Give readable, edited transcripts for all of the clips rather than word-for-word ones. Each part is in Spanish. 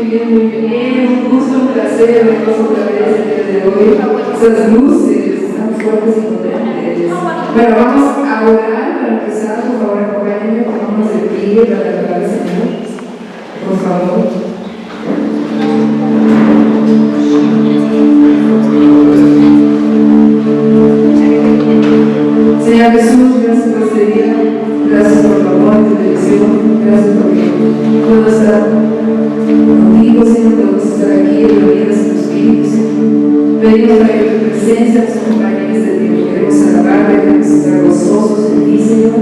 muy bien. Un gusto, un placer vernos otra vez el día de hoy. Esas luces tan fuertes y potentes. Bueno, vamos a orar para empezar. Por favor, acompáñenme, pongámonos de pie para adorar al Señor. Por favor. Señor Jesús, gracias por este día. Gracias por tu amor, tu bendición. Gracias porque puedo estar contigo, Señor, podemos estar aquí reunidos en tu espíritu, Señor. Pedimos para que tu presencia nos acompañe en este tiempo. Queremos alabarte, queremos estar gozosos en ti, Señor.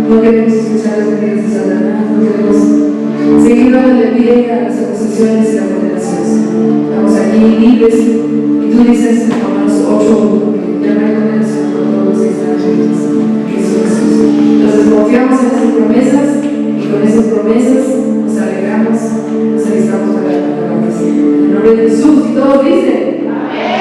No queremos escuchar los pedidos de Satanás, no queremos seguir dándole pie a las acusaciones y la condenación, Señor. Estamos aquí libres y tú dices en Romanos 8, que ya no hay condenación por todos los que están hechos. Entonces confiamos en esas promesas y con esas promesas nos alegramos, nos alistamos para la oración. En el nombre de Jesús, y todos dicen amén.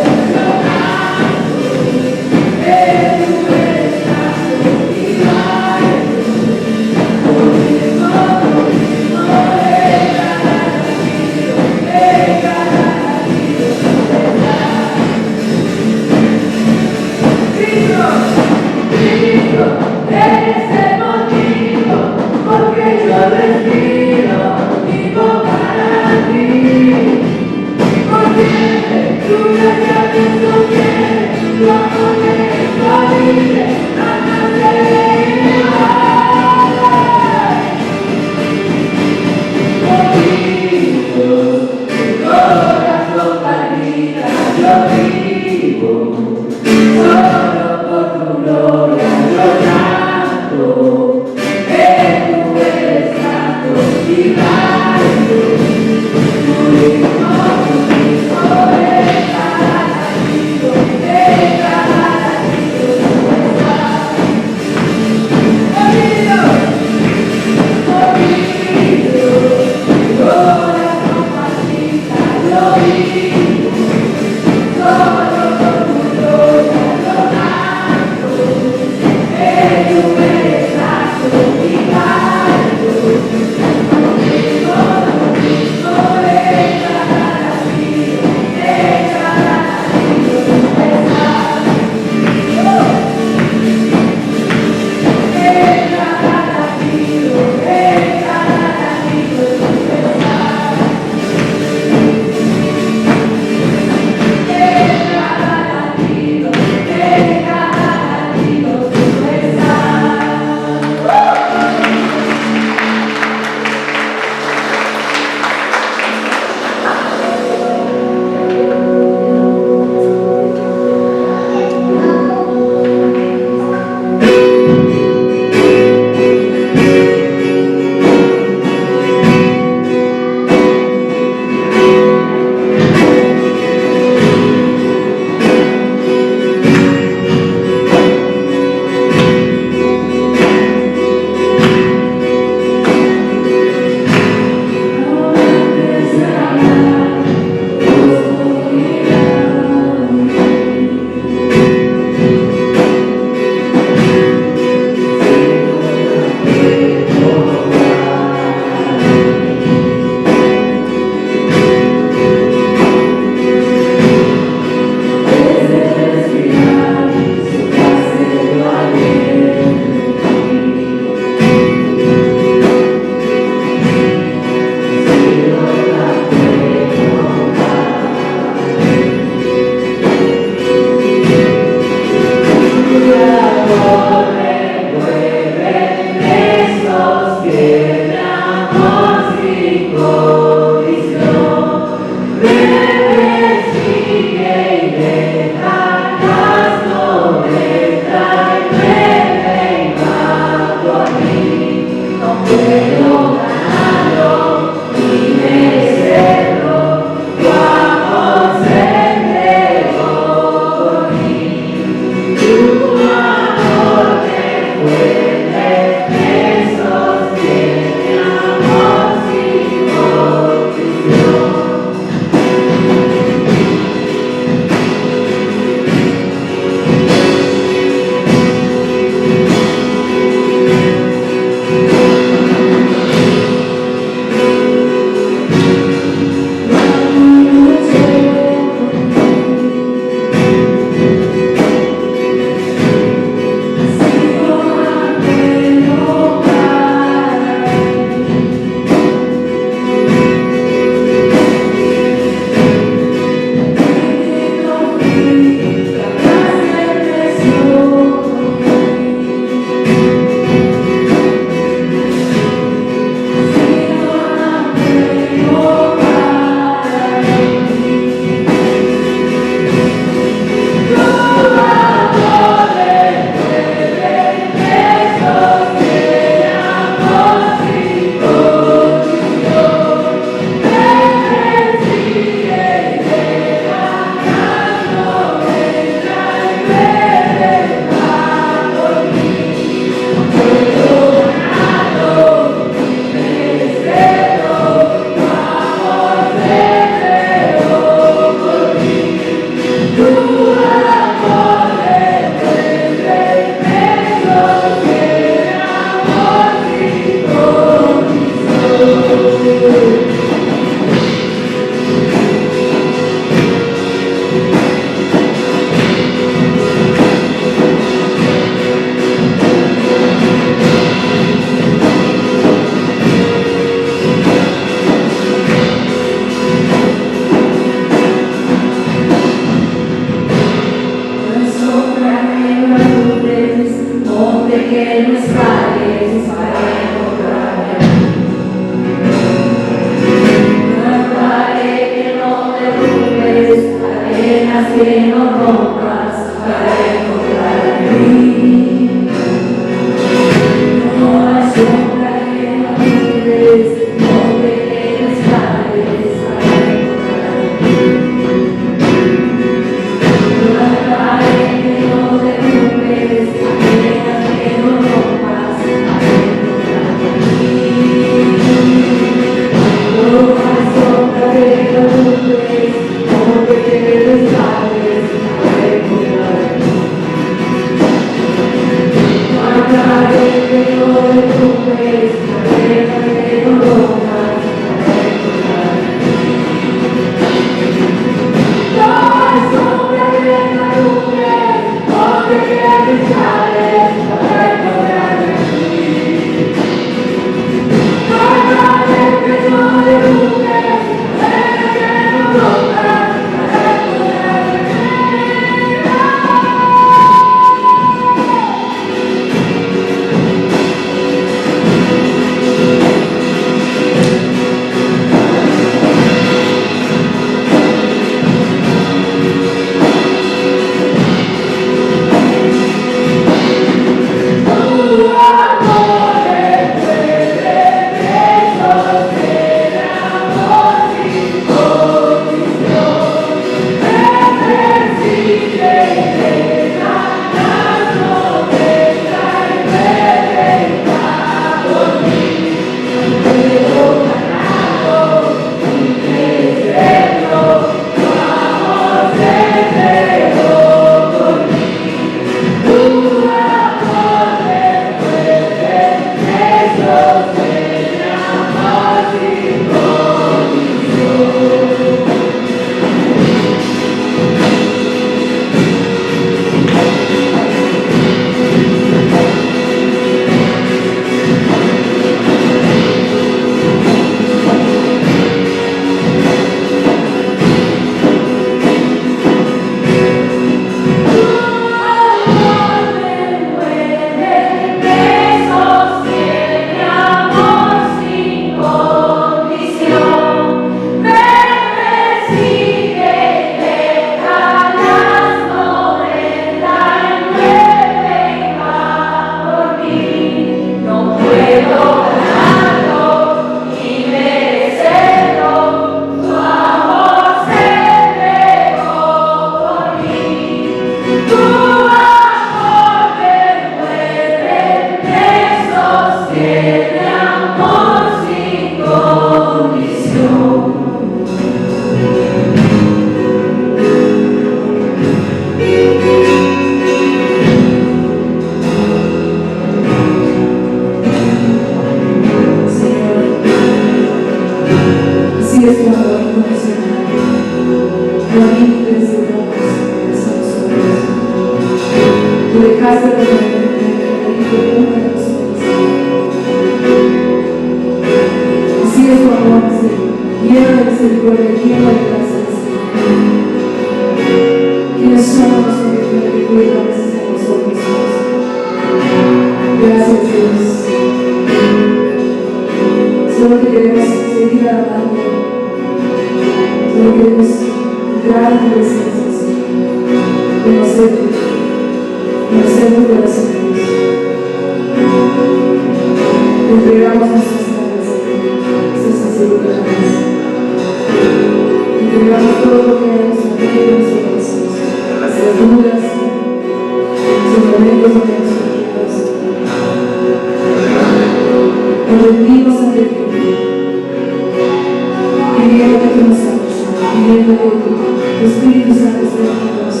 Pidiendo que tu Espíritu Santo esté con nosotros.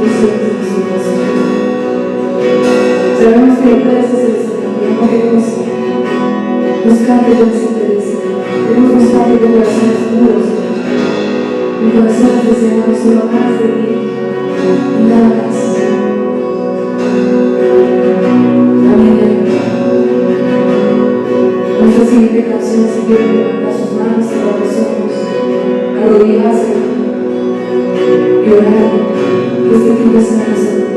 condiciones de situación. Sabemos que lo puedes hacer, Señor, y no queremos buscarte con desinterés. Queremos buscarte con corazones puros, con corazones deseando solo más de ti y nada más. Amén. Nuestra siguiente canción, si quieren levantar sus manos, cerrar los ojos, arrodillarse y orar, que este tiempo sea necesario.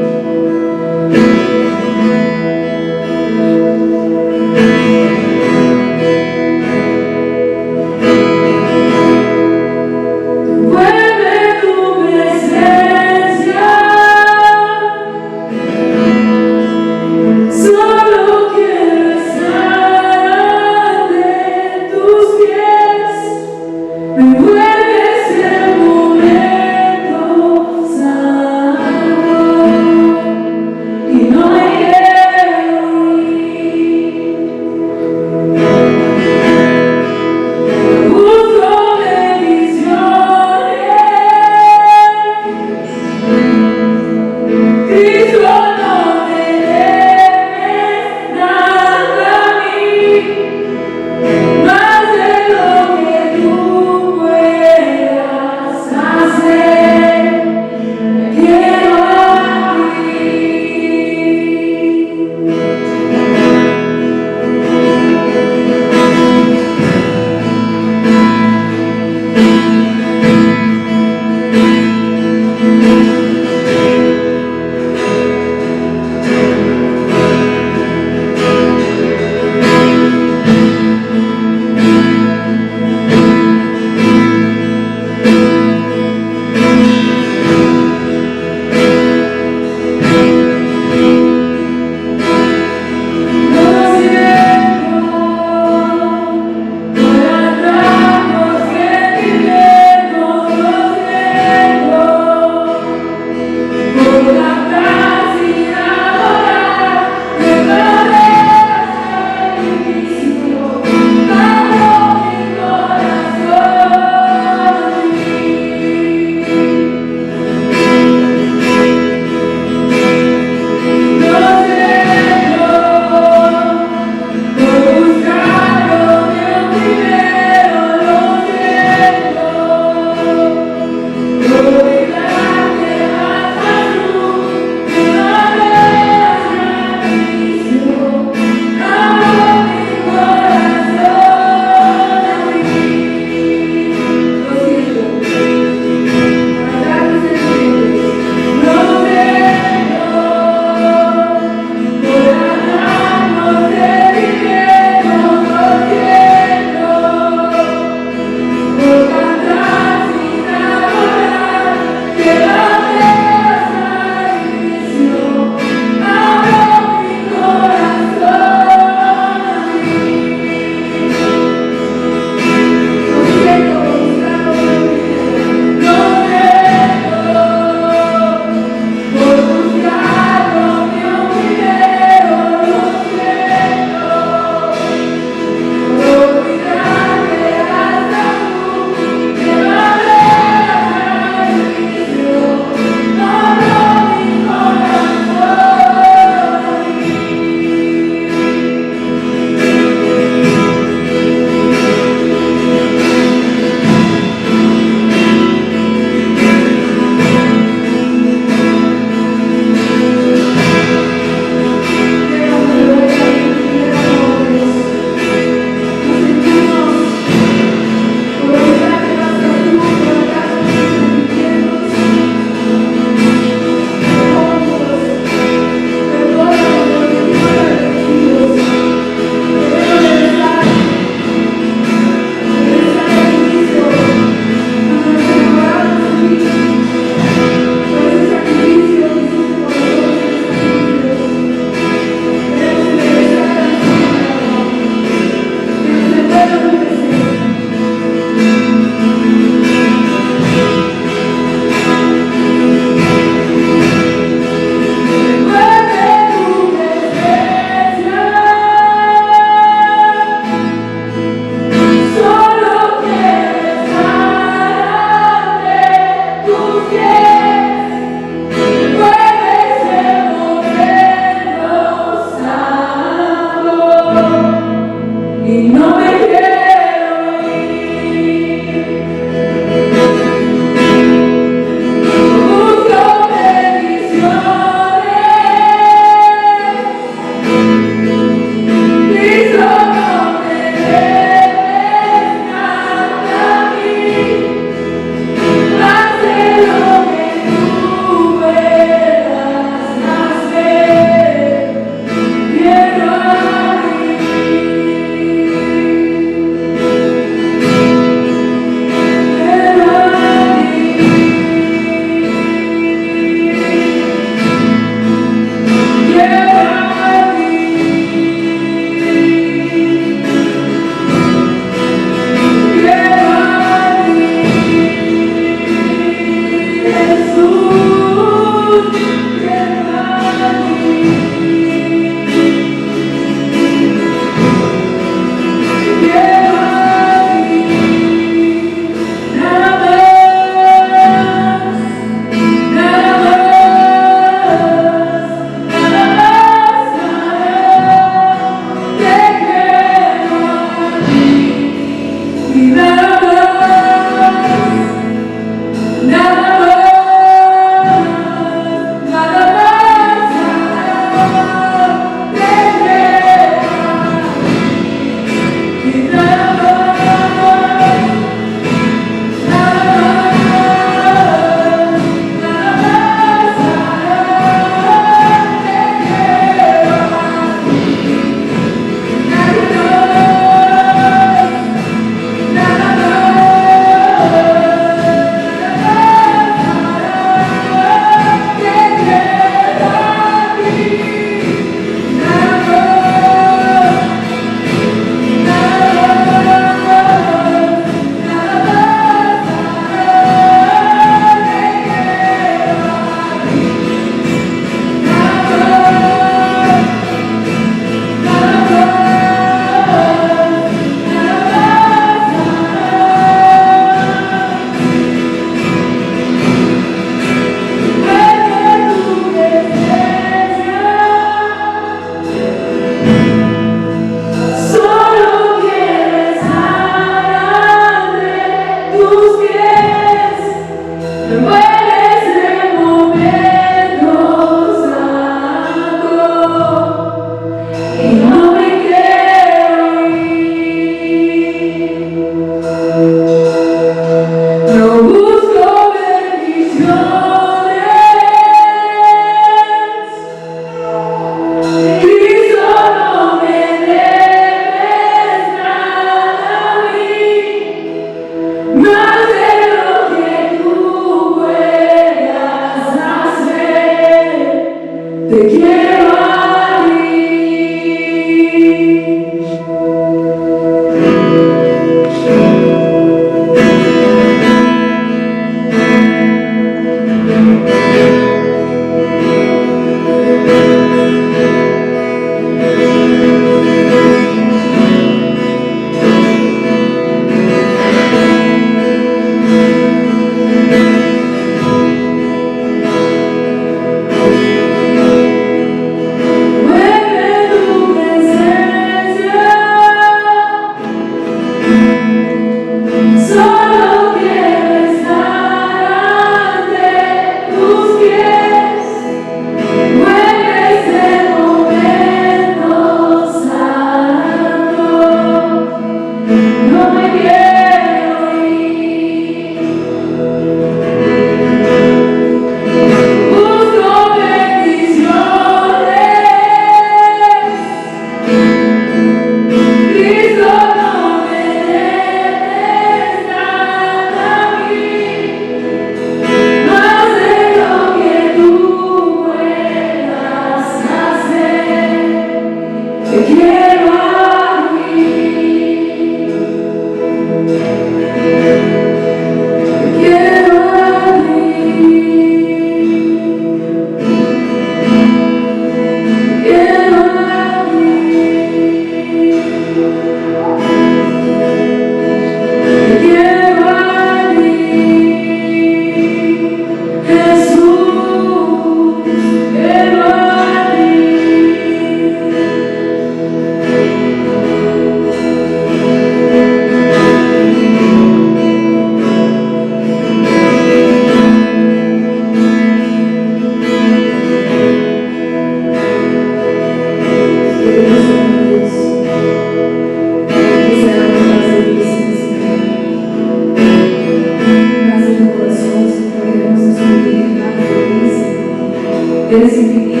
Eres infinito.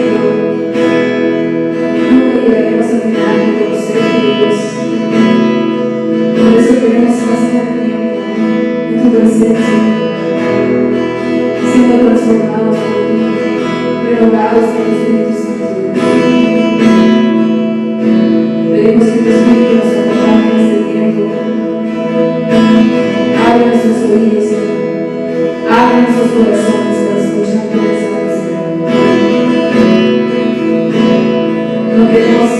Nunca llegaremos al final de conocerte, Dios. Por eso queremos pasar tiempo en tu presencia, siendo transformados por ti, renovados por el Espíritu Santo. Pedimos que tu Espíritu nos acompañe en este tiempo. Abre nuestros oídos, abre nuestros corazones para escuchar tu mensaje. No queremos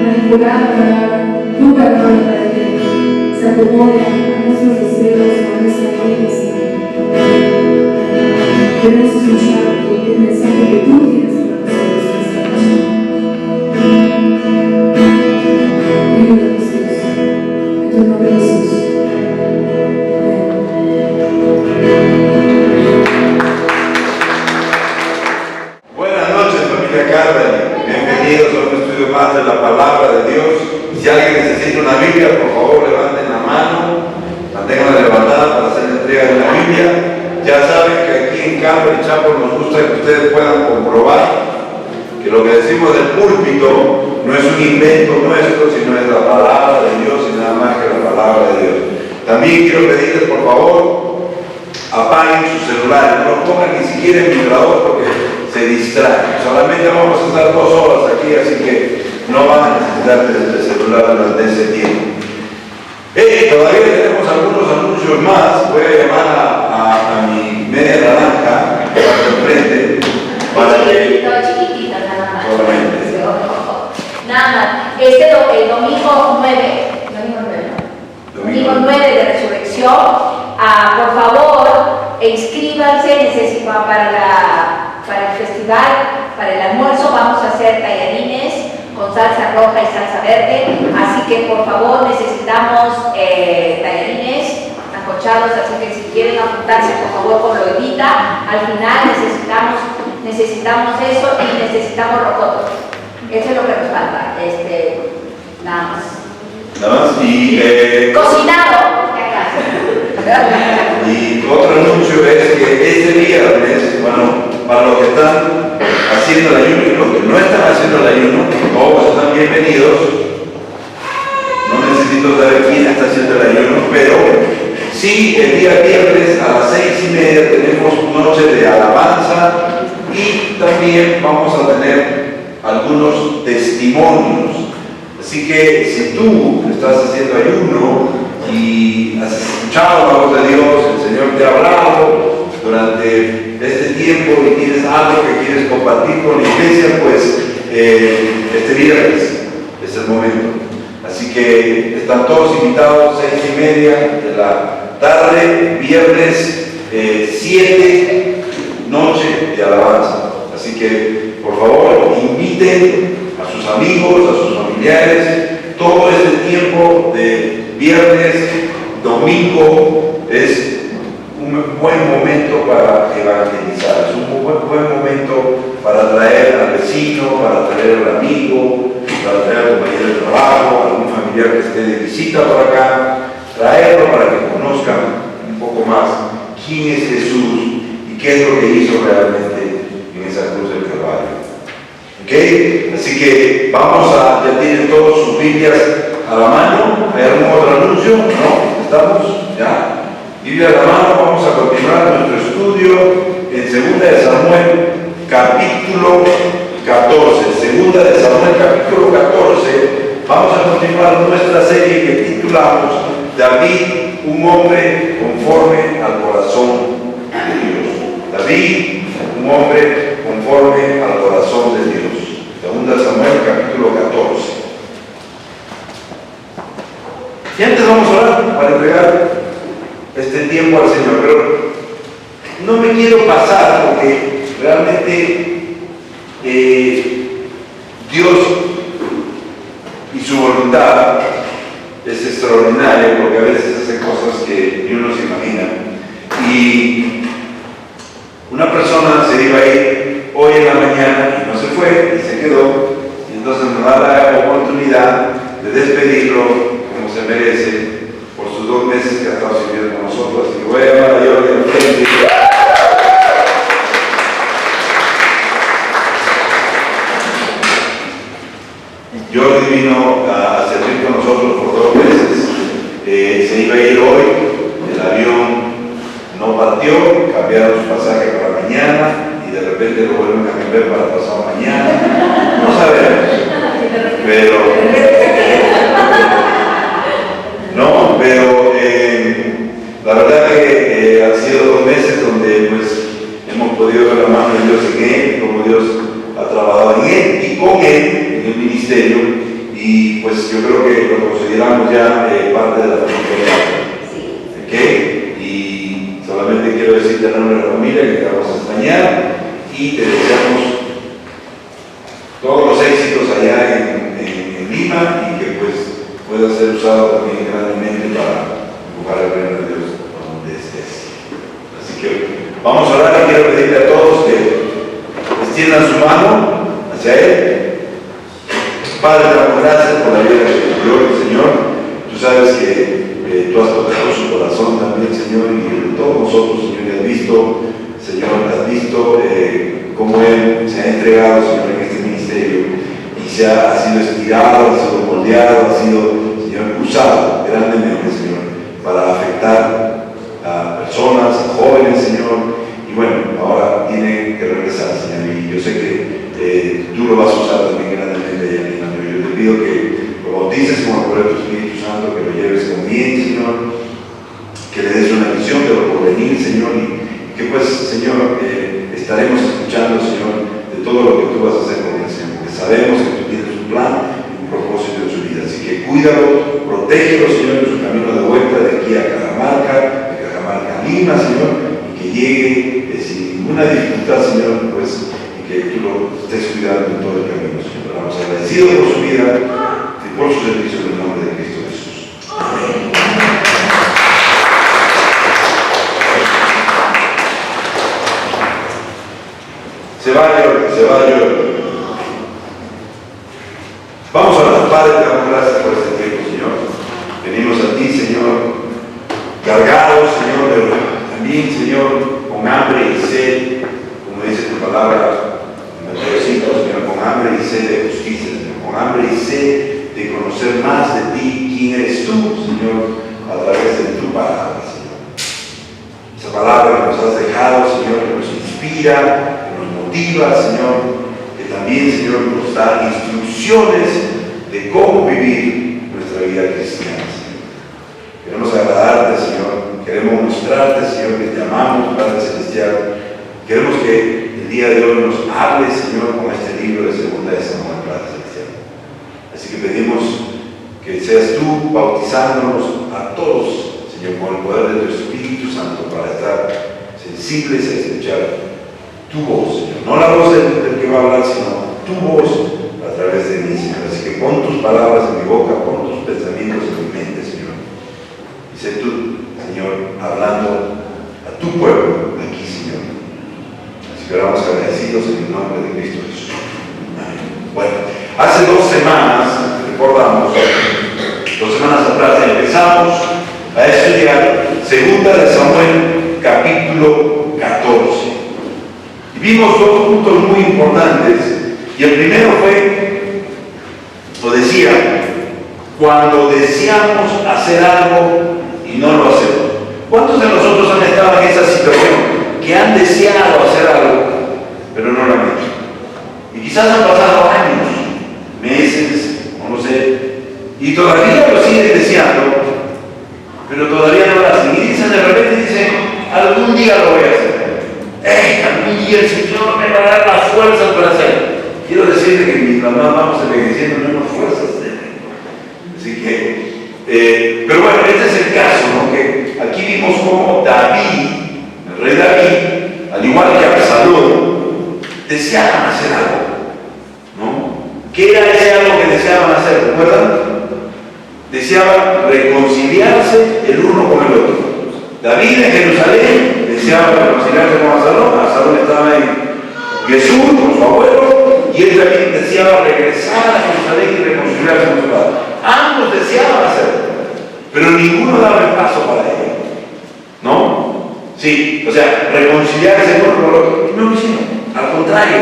manipular la palabra, tu palabra para que se acomode a nuestros deseos, a nuestra mente, Señor. Queremos escuchar el mensaje que tú tienes para nosotros esta noche. Ayúdanos, Dios, en tu nombre, Jesús. Amén. Campbell y Chapo nos gusta que ustedes puedan comprobar que lo que decimos del púlpito no es un invento nuestro, sino es la palabra de Dios y nada más que la palabra de Dios. También quiero pedirles, por favor, apaguen sus celulares, no lo pongan ni siquiera en vibrador porque se distraen. Solamente vamos a estar 2 horas aquí, así que no van a necesitar de celular durante ese tiempo. Todavía tenemos algunos anuncios más. Voy a llamar a mi media naranja que va enfrente para que... Chiquitita, nada más. Solamente. Nada más. El domingo 9, domingo 9 de Resurrección, por favor, inscríbanse, necesitan para el festival, para el almuerzo, vamos a hacer tallarines con salsa roja y salsa verde, así que por favor necesitamos tallarines ancochados, así que si quieren apuntarse por favor con lo evita. Al final necesitamos eso y necesitamos rocoto. Eso es lo que nos falta, nada más. Nada más y... Cocinado. Y otro anuncio es que este viernes, bueno, para los que están haciendo el ayuno y los que no están haciendo el ayuno, todos están bienvenidos. No necesito saber quién está haciendo el ayuno, pero sí, el día viernes a las 6:30 tenemos noche de alabanza y también vamos a tener algunos testimonios. Así que si tú estás haciendo ayuno y has escuchado la voz de Dios, el Señor te ha hablado durante este tiempo y tienes algo que quieres compartir con la iglesia, pues este viernes es el momento. Así que están todos invitados, 6:30 de la tarde, viernes 7, noche de alabanza. Así que por favor inviten a sus amigos, a sus familiares. Todo este tiempo de viernes, domingo es un buen momento para evangelizar, es un buen momento para traer al vecino, para traer al amigo, para traer al compañero de trabajo, a algún familiar que esté de visita por acá, traerlo para que conozcan un poco más quién es Jesús y qué es lo que hizo realmente en esa cruz del Calvario. ¿Ok? Así que ya tienen todos sus Biblias a la mano. ¿Hay algún otro anuncio? ¿No? ¿Estamos? ¿Ya? Biblia a la mano, vamos a continuar nuestro estudio en 2 de Samuel, capítulo 14. 2 de Samuel, capítulo 14, vamos a continuar nuestra serie que titulamos David, un hombre conforme al corazón de Dios. David, un hombre conforme al corazón de Dios. 2 de Samuel, capítulo 14. Y antes vamos a orar para entregar este tiempo al Señor, pero no me quiero pasar porque realmente Dios y su voluntad es extraordinaria, porque a veces hace cosas que ni uno se imagina. Y una persona se iba a ir hoy en la mañana y no se fue y se quedó, y entonces nos da la oportunidad de despedirlo como se merece por sus 2 meses que ha estado sirviendo con nosotros. Así que voy a llamar a Jordi al frente. Jordi vino a servir con nosotros por 2 meses. Se iba a ir hoy, el avión no partió, cambiaron su pasaje para mañana y de repente lo vuelven a cambiar para pasado mañana. No sabemos, pero la verdad que han sido 2 meses donde pues hemos podido ver la mano de Dios en él, como Dios ha trabajado en él y con él en el ministerio, y pues yo creo que lo consideramos ya parte de la familia. ¿Okay? Y solamente quiero decirte a nombre de la familia que te vamos a extrañar y te deseamos todos los éxitos allá en Lima, y que pues pueda ser usado también grandemente para empujar el reino de Dios donde estés. Así que vamos a orar y quiero pedirle a todos que extiendan su mano hacia Él. Padre, te damos gracias por la vida de tu gloria, Señor. Tú sabes que tú has tocado su corazón también, Señor, y de todos nosotros, Señor, y has visto, Señor, has visto cómo Él se ha entregado, Señor, en este ministerio y ha sido estirado, ha sido moldeado, ha sido, Señor, usado grandemente, Señor, para afectar a personas, a jóvenes, Señor. Y bueno, ahora tiene que regresar, Señor, y yo sé que tú lo vas a usar también grandemente allá en el Señor. Yo te pido que lo bautices con el poder de tu Espíritu Santo, que lo lleves con bien, Señor, que le des una visión de lo por venir, Señor, y que pues, Señor, estaremos escuchando, Señor, de todo lo que tú vas a hacer con él, Señor, porque sabemos que tú tienes un plan y un propósito en su vida. Así que cuídalo, protégelo, Señor, en su camino de vuelta de aquí a Cajamarca, de Cajamarca a Lima, Señor, y que llegue sin ninguna dificultad, Señor, pues, y que tú lo estés cuidando en todo el camino, Señor. Estamos agradecidos por su vida y por su servicio en el nombre de Cristo Jesús. Amén. Se va a llorar. Vamos a orar. Padre, te damos gracias por este tiempo, Señor. Venimos a ti, Señor, cargados, Señor, pero también, Señor, con hambre y sed, como dice tu palabra en Mateo 5, Señor, con hambre y sed de justicia, Señor, con hambre y sed de conocer más de ti, quién eres tú, Señor, a través de tu palabra, Señor. Esa palabra que nos has dejado, Señor, que nos inspira, Señor, que también, Señor, nos da instrucciones de cómo vivir nuestra vida cristiana, Señor. Queremos agradarte, Señor, queremos mostrarte, Señor, que te amamos, Padre Celestial. Queremos que el día de hoy nos hables, Señor, con este libro de Segunda de Samuel, Padre Celestial. Así que pedimos que seas tú bautizándonos a todos, Señor, con el poder de tu Espíritu Santo, para estar sensibles a escuchar tu voz, Señor. No la voz del que va a hablar, sino tu voz a través de mí, Señor. Así que pon tus palabras en mi boca, pon tus pensamientos en mi mente, Señor. Y sé tú, Señor, hablando a tu pueblo aquí, Señor. Así que oramos agradecidos en el nombre de Cristo Jesús. Amén. Bueno, hace 2 semanas, recordamos, 2 semanas atrás empezamos a estudiar Segunda de Samuel, capítulo 14. Y vimos 2 puntos muy importantes, y el primero fue, lo decía, cuando deseamos hacer algo y no lo hacemos. ¿Cuántos de nosotros han estado en esa situación? Que han deseado hacer algo, pero no lo han hecho. Y quizás han pasado años, meses, no lo sé, y todavía lo siguen deseando, pero todavía no lo hacen. Y dicen, de repente dicen, algún día lo voy a hacer. Algún día el Señor me va a dar las fuerzas para hacerlo. Quiero decirle que mientras más vamos envejeciendo, menos fuerzas tenemos. Así que, pero bueno, este es el caso, ¿no? Que aquí vimos cómo David, el rey David, al igual que Absalón, deseaban hacer algo, ¿no? ¿Qué era ese algo que deseaban hacer? ¿Recuerdan? Deseaban reconciliarse el uno con el otro. David en Jerusalén deseaba reconciliarse con Absalón. Absalón estaba en Jesús con su abuelo, y él también deseaba regresar a Jerusalén y reconciliarse con su padre. Ambos deseaban hacerlo, pero ninguno daba el paso para ello, ¿no? Sí, o sea, reconciliarse con el otro. No lo hicieron, al contrario,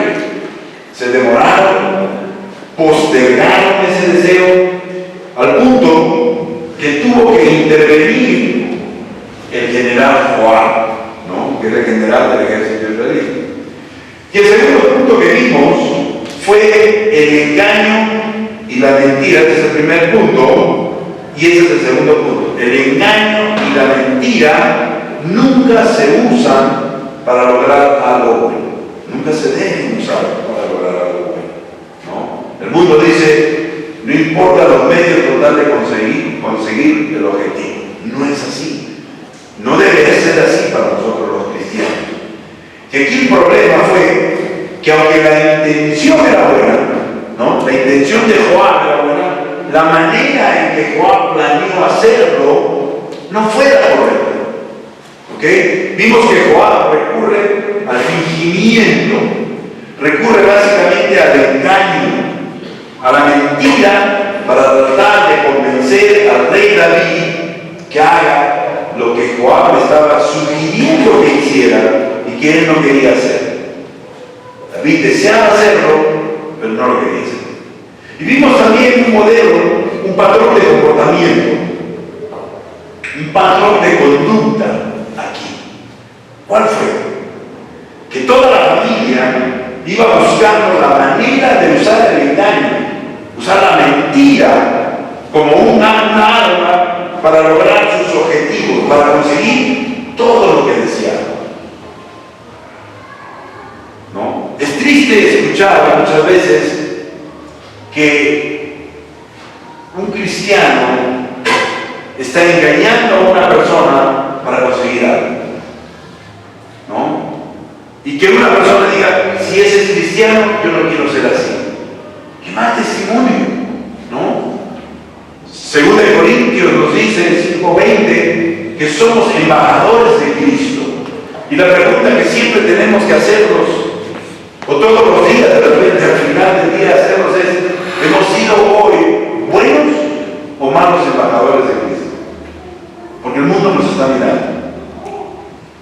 se demoraron, postergaron ese deseo, al punto que tuvo que intervenir el general Joab, ¿no? Que era el general del ejército israelí. Y el segundo punto que vimos fue el engaño y la mentira. Este es el primer punto, y ese es el segundo punto. El engaño y la mentira nunca se usan para lograr algo bueno. Nunca se deben usar para lograr algo bueno, ¿no? El mundo dice, no importa los medios con tal de conseguir el objetivo. No es así. No debe ser así para nosotros los cristianos. Y aquí el problema fue que aunque la intención era buena, ¿no? La intención de Joab era buena, la manera en que Joab planeó hacerlo no fue la correcta. ¿Ok? Vimos que Joab recurre al fingimiento, recurre básicamente al engaño, a la mentira, para tratar de convencer al rey David que haga lo que Joab estaba sugiriendo que hiciera y que él no quería hacer. David deseaba hacerlo, pero no lo quería hacer. Y vimos también un modelo, un patrón de comportamiento, un patrón de conducta aquí. ¿Cuál fue? Que toda la familia iba buscando la manera de usar el engaño, usar la mentira como un arma para lograr sus objetivos, para conseguir todo lo que deseaban. ¿No? Es triste escuchar muchas veces que un cristiano está engañando a una persona para conseguir algo, ¿no? Y que una persona diga, si ese es cristiano, yo no quiero ser así. ¡Qué mal testimonio! ¿No? Según de Corintios nos dice en 5:20 que somos embajadores de Cristo. Y la pregunta que siempre tenemos que hacernos, o todos los días de repente al final del día hacernos es, ¿hemos sido hoy buenos o malos embajadores de Cristo? Porque el mundo nos está mirando,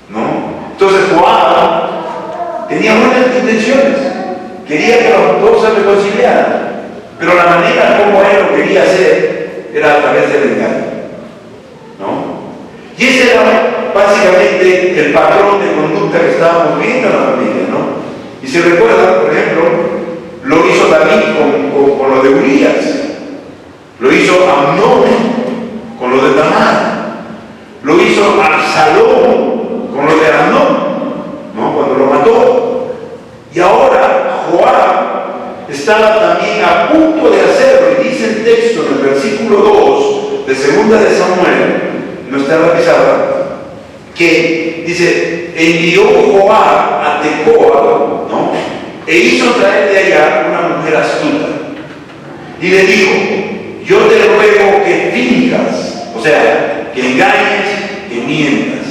¿no? Entonces Joab tenía buenas intenciones, quería que los dos se reconciliaran, pero la manera como él lo quería hacer era a través del engaño, ¿no? Y ese era básicamente el patrón de conducta que estábamos viendo en la familia, ¿no? Y se recuerda, por ejemplo, lo hizo David con lo de Urías, lo hizo Amnón con lo de Tamar, lo hizo Absalón con lo de Amnón, ¿no? Cuando lo mató. Y ahora Joab estaba también a punto de hacerlo, y dice el texto en el versículo 2 de 2 de Samuel, no está en la pizarra, que dice, envió Joab a Tecoa, ¿no? E hizo traer de allá una mujer astuta. Y le dijo, yo te ruego que finjas, o sea, que engañes, que mientas.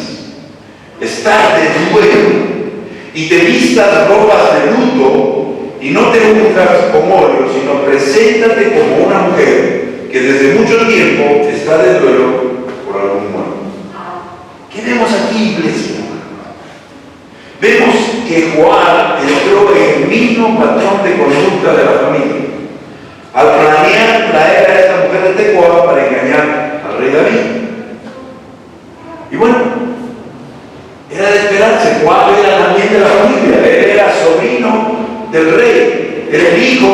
Estás de duelo y te vistas ropas de luto y no te unjas con óleo, sino preséntate como una mujer que desde mucho tiempo está de duelo por algún muerto. ¿Qué vemos aquí, iglesia? Vemos que Joab entró en el mismo patrón de conducta de la familia al planear traer a esta mujer de Tecoa para engañar al rey David. Y bueno, era de esperarse. Joab era también de la familia, él era sobrino del rey, era el hijo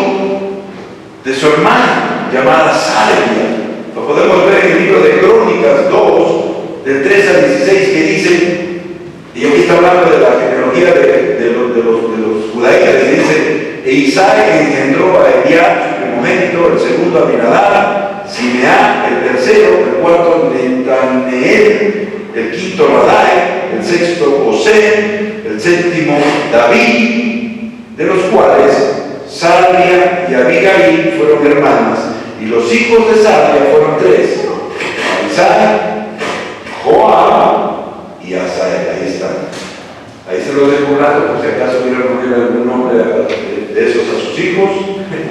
de su hermana llamada Salvia. Lo podemos ver en el libro de Crónicas 2, del 3 al 16, que dice, y aquí está hablando de la genealogía de los judaítas, que dice, e Isaac engendró a Eliab, su primogénito, el segundo a Aminadab, Simeá, el tercero, el cuarto Netaneel, el quinto Radai, el sexto José, el séptimo David, de los cuales Salvia y Abigail fueron hermanas, y los hijos de Salvia fueron tres, Abisai, Joab y Asael. Ahí están. Ahí se los dejo un rato, por si acaso quieren poner algún nombre de esos a sus hijos,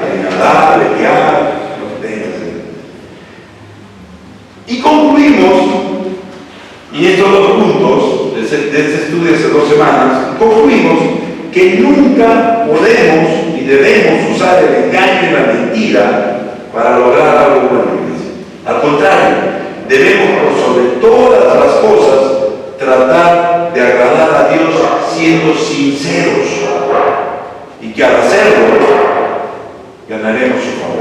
Aminadab, Eliab, los tengas. Y concluimos, y estos dos puntos de este estudio hace 2 semanas, concluimos que nunca podemos y debemos usar el engaño y la mentira para lograr algo bueno. Al contrario, debemos por sobre todas las cosas tratar de agradar a Dios siendo sinceros, y que al hacerlo ganaremos su favor.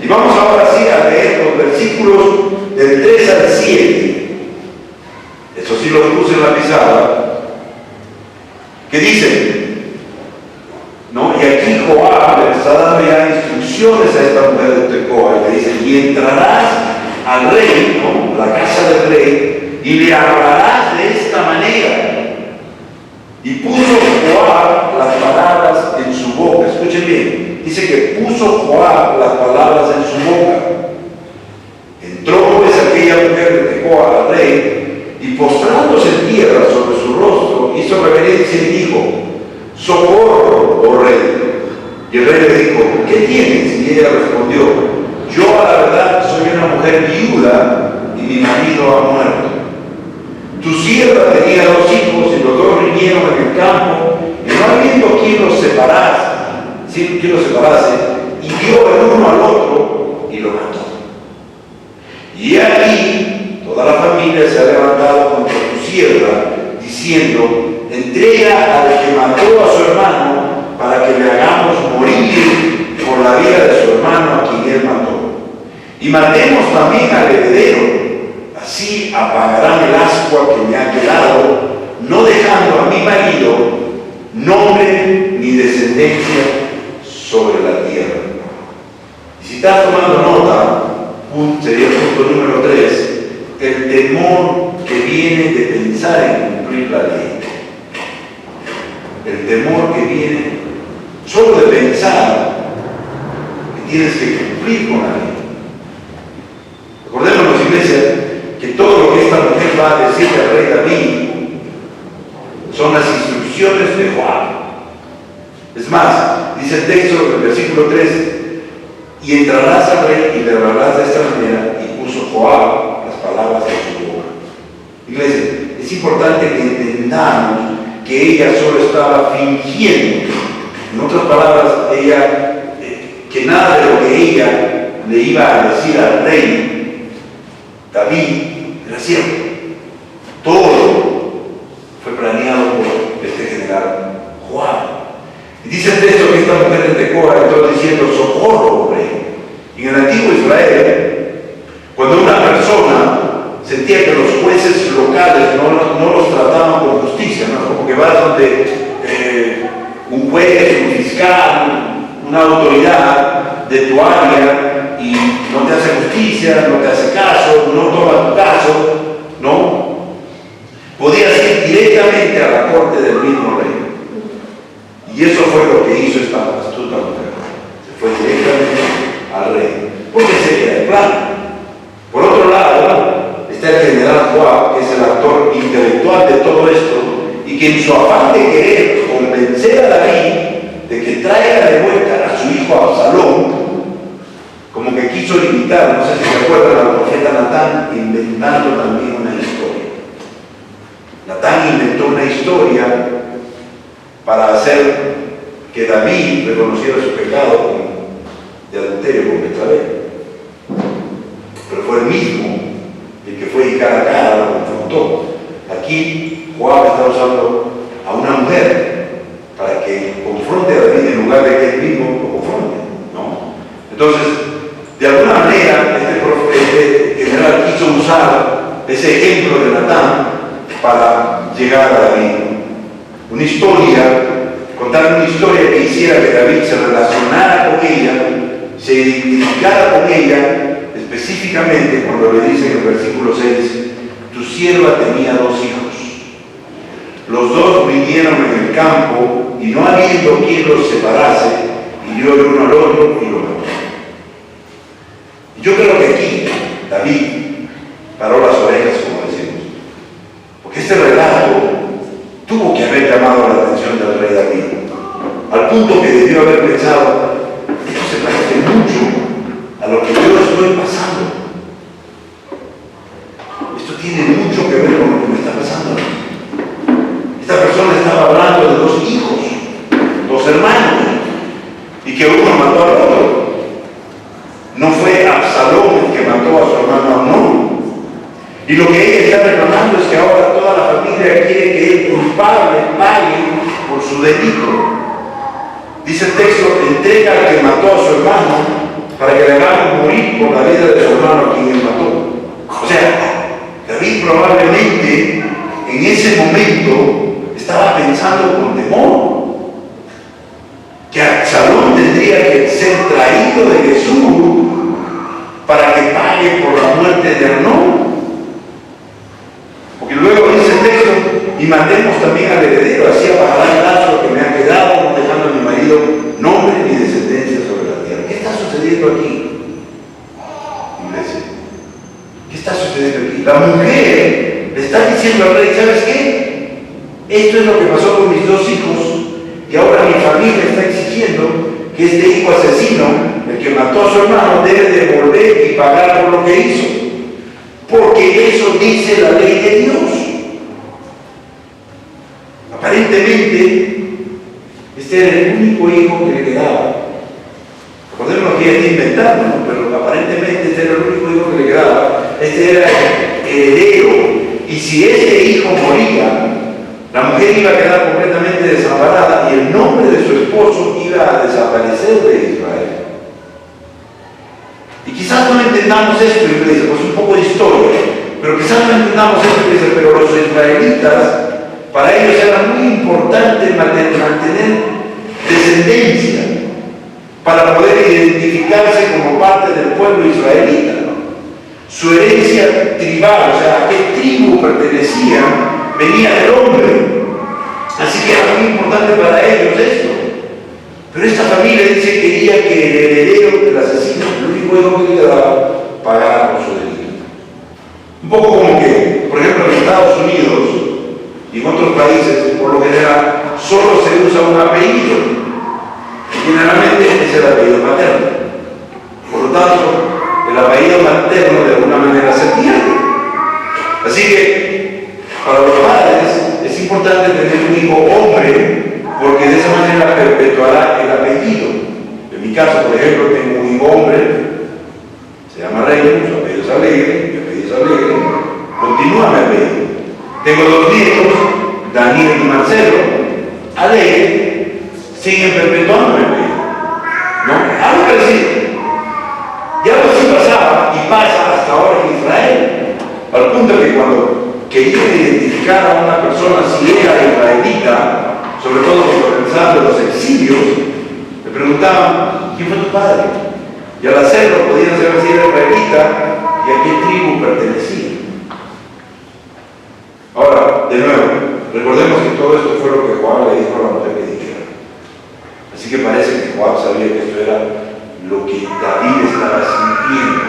Y vamos ahora sí a leer los versículos del 3 al 7. Eso sí lo puse en la pizarra, que dice, ¿no? Y aquí Joab le está dando ya instrucciones a esta mujer de Tecoa, y le dice, y entrarás al rey, ¿no? La casa del rey, y le hablarás de esta manera. Y puso Joab las palabras en su boca. Escuchen bien, dice que puso Joab las palabras en su boca. Entró pues aquella mujer de Tecoa al rey, y postrándose en tierra sobre su rostro, hizo reverencia y dijo, socorro, oh rey. Y el rey le dijo, ¿qué tienes? Y ella respondió, yo a la verdad soy una mujer viuda y mi marido ha muerto. Tu sierva tenía 2 hijos diciendo: entrega al que mató a su hermano para que le hagamos morir por la vida de su hermano a quien él mató. Y matemos también al heredero, así apagarán el ascua que me ha quedado, no dejando a mi marido nombre ni descendencia sobre la tierra. Y si estás tomando nota, sería el punto número 3, el temor que viene de pensar en cumplir la ley. El temor que viene solo de pensar que tienes que cumplir con la ley. Recordémonos, iglesia, que todo lo que esta mujer va a decirle al rey David son las instrucciones de Joab. Es más, dice el texto del versículo 3: y entrarás al rey y le hablarás de esta manera, y puso Joab las palabras en su boca. Iglesia, es importante que entendamos que ella solo estaba fingiendo. En otras palabras, que nada de lo que ella le iba a decir al rey David era cierto. Todo fue planeado por este general Joab. Y dice el texto que esta mujer de Tecoa entró diciendo: socorro, rey. Y en el antiguo Israel, cuando una persona sentía que los jueces locales no los trataban con justicia, ¿no? Como que vas donde un juez, un fiscal, una autoridad de tu área y no te hace justicia, no te hace caso, no toma tu caso, ¿no? Podías ir directamente a la corte del mismo rey. Y eso fue lo que hizo esta astuta mujer. Se fue directamente al rey, porque ese era el plan. Por otro lado, está el general Joab, que es el actor intelectual de todo esto, y que en su afán de querer convencer a David de que traiga de vuelta a su hijo Absalón, como que quiso limitar, no sé si se acuerdan, al profeta Natán, inventando también una historia. Natán inventó una historia para hacer que David reconociera su pecado de adulterio con Betsabé. Pero fue el mismo el que fue y cara a cara lo confrontó. Aquí Joab está usando a una mujer para que confronte a David en lugar de que él mismo lo confronte, ¿no? Entonces, de alguna manera, este general quiso usar ese ejemplo de Natán para llegar a David. Una historia, contar una historia que hiciera que David se relacionara con ella, se identificara con ella, específicamente cuando le dice en el versículo 6: tu sierva tenía 2 hijos. Los 2 vinieron en el campo y no habiendo quien los separase, hirió el uno al otro y lo mató. Yo creo que aquí David paró las orejas, como decimos, porque este relato tuvo que haber llamado la atención del rey David, al punto que debió haber pensado: esto se parece mucho a lo que yo estoy pasando. Esto tiene mucho que ver con lo que me está pasando. Esta persona estaba hablando de 2 hijos, 2 hermanos, y que uno mató al otro. No fue Absalón el que mató a su hermano Amnón. Y lo que ella está reclamando es que ahora toda la familia quiere que el culpable pague por su delito. Dice el texto: entrega al que mató a su hermano para que le hagan morir por la vida de su hermano a quien él mató. O sea, David probablemente en ese momento estaba pensando con temor que Absalón tendría que ser traído de Jesús para que pague por la muerte de Amnón. Porque luego dice el texto: y matemos también al heredero, así apagará el lazo que me ha quedado, no dejando a mi marido nombre ni descendencia sobre la tierra. ¿Qué está sucediendo aquí, iglesia? ¿Qué está sucediendo aquí? La mujer le está diciendo al rey: ¿sabes qué? Esto es lo que pasó con mis 2 hijos, y ahora mi familia está exigiendo que este hijo asesino, el que mató a su hermano, debe devolver y pagar por lo que hizo, porque eso dice la ley de Dios. Aparentemente, este era el único hijo que le quedaba. Recordemos que ella está inventando, ¿no? Pero aparentemente este era el único hijo que le quedaba. Este era el heredero. Y si ese hijo moría, mujer iba a quedar completamente desamparada y el nombre de su esposo iba a desaparecer de Israel. Y quizás no entendamos esto, iglesia, pues un poco de historia, pero quizás no entendamos esto, iglesia, pero los israelitas, para ellos era muy importante mantener descendencia para poder identificarse como parte del pueblo israelita, ¿no? Su herencia tribal, o sea, a qué tribu pertenecía, venía del hombre. Así que era muy importante para ellos esto. Pero esta familia dice que quería que el heredero del asesino, el único hijo que le daba, pagara por su delito. Un poco como que, por ejemplo, en Estados Unidos y en otros países, por lo general, solo se usa un apellido. Generalmente es el apellido materno. Por lo tanto, el apellido materno de alguna manera se pierde. Así que, para los padres, es importante tener un hijo hombre, porque de esa manera perpetuará el apellido. En mi caso, por ejemplo, tengo un hijo hombre, se llama Rey, su apellido es Alegre, mi apellido es Alegre, continúa mi apellido. Tengo dos nietos, Daniel y Marcelo, Alegre, siguen perpetuando mi apellido. ¿No? Algo parecido. Y algo así pasaba y pasa hasta ahora en Israel, al punto que cuando querían identificar a una persona si era israelita, sobre todo cuando pensaban en los exilios, le preguntaban, ¿quién fue tu padre? Y al hacerlo podían saber si era israelita y a qué tribu pertenecía. Ahora, de nuevo, recordemos que todo esto fue lo que Joab le dijo a la mujer que dijera. Así que parece que Joab sabía que esto era lo que David estaba sintiendo,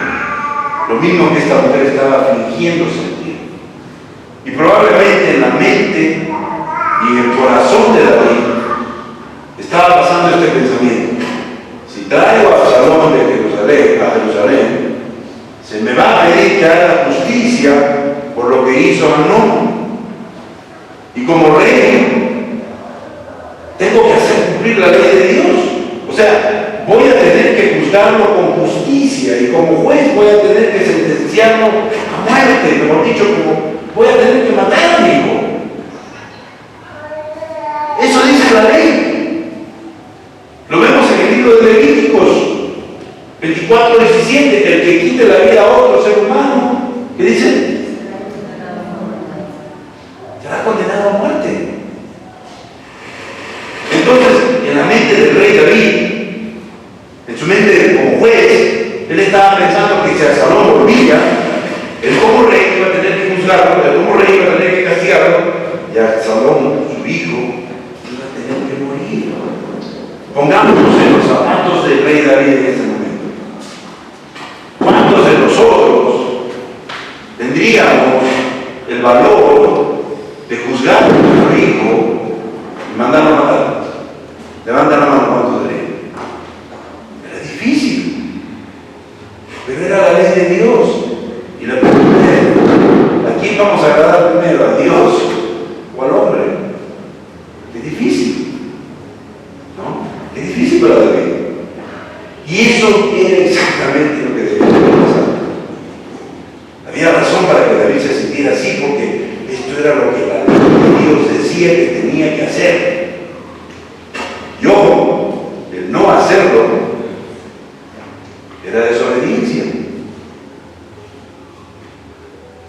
lo mismo que esta mujer estaba fingiendo sentir. Y probablemente en la mente y en el corazón de David estaba pasando este pensamiento: si traigo a Absalón de Jerusalén a Jerusalén, se me va a pedir que haga justicia por lo que hizo Amnón, y como rey tengo que hacer cumplir la ley de Dios. O sea, voy a tener que juzgarlo con justicia, y como juez voy a tener que sentenciarlo a muerte, mejor dicho, como voy a tener que matar a mi hijo. Eso dice la ley. Lo vemos en el libro de Levíticos 24:17, el que quite la vida a otro ser humano, ¿qué dice? Será condenado a muerte. Entonces, en la mente del rey David, en su mente como juez, él estaba pensando que si Absalón volvía, él como rey iba a tener que juzgarlo, él como rey iba a tener que castigarlo, y Absalón, su hijo, iba a tener que morir. Pongámonos en los zapatos del rey David en ese momento. ¿Cuántos de nosotros tendríamos el valor de juzgar a nuestro hijo y mandarlo a matar? Levanta la mano, ¿cuántos de él? Era difícil, pero era la ley de Dios. Y la pregunta es: ¿a quién vamos a agradar primero? ¿A Dios o al hombre? Qué difícil, ¿no? Qué difícil para David. Y eso era exactamente lo que debía pasar. Había razón para que David se sintiera así, porque esto era lo que la ley de Dios decía que tenía que hacer. Y ojo, el no hacerlo era desobediencia.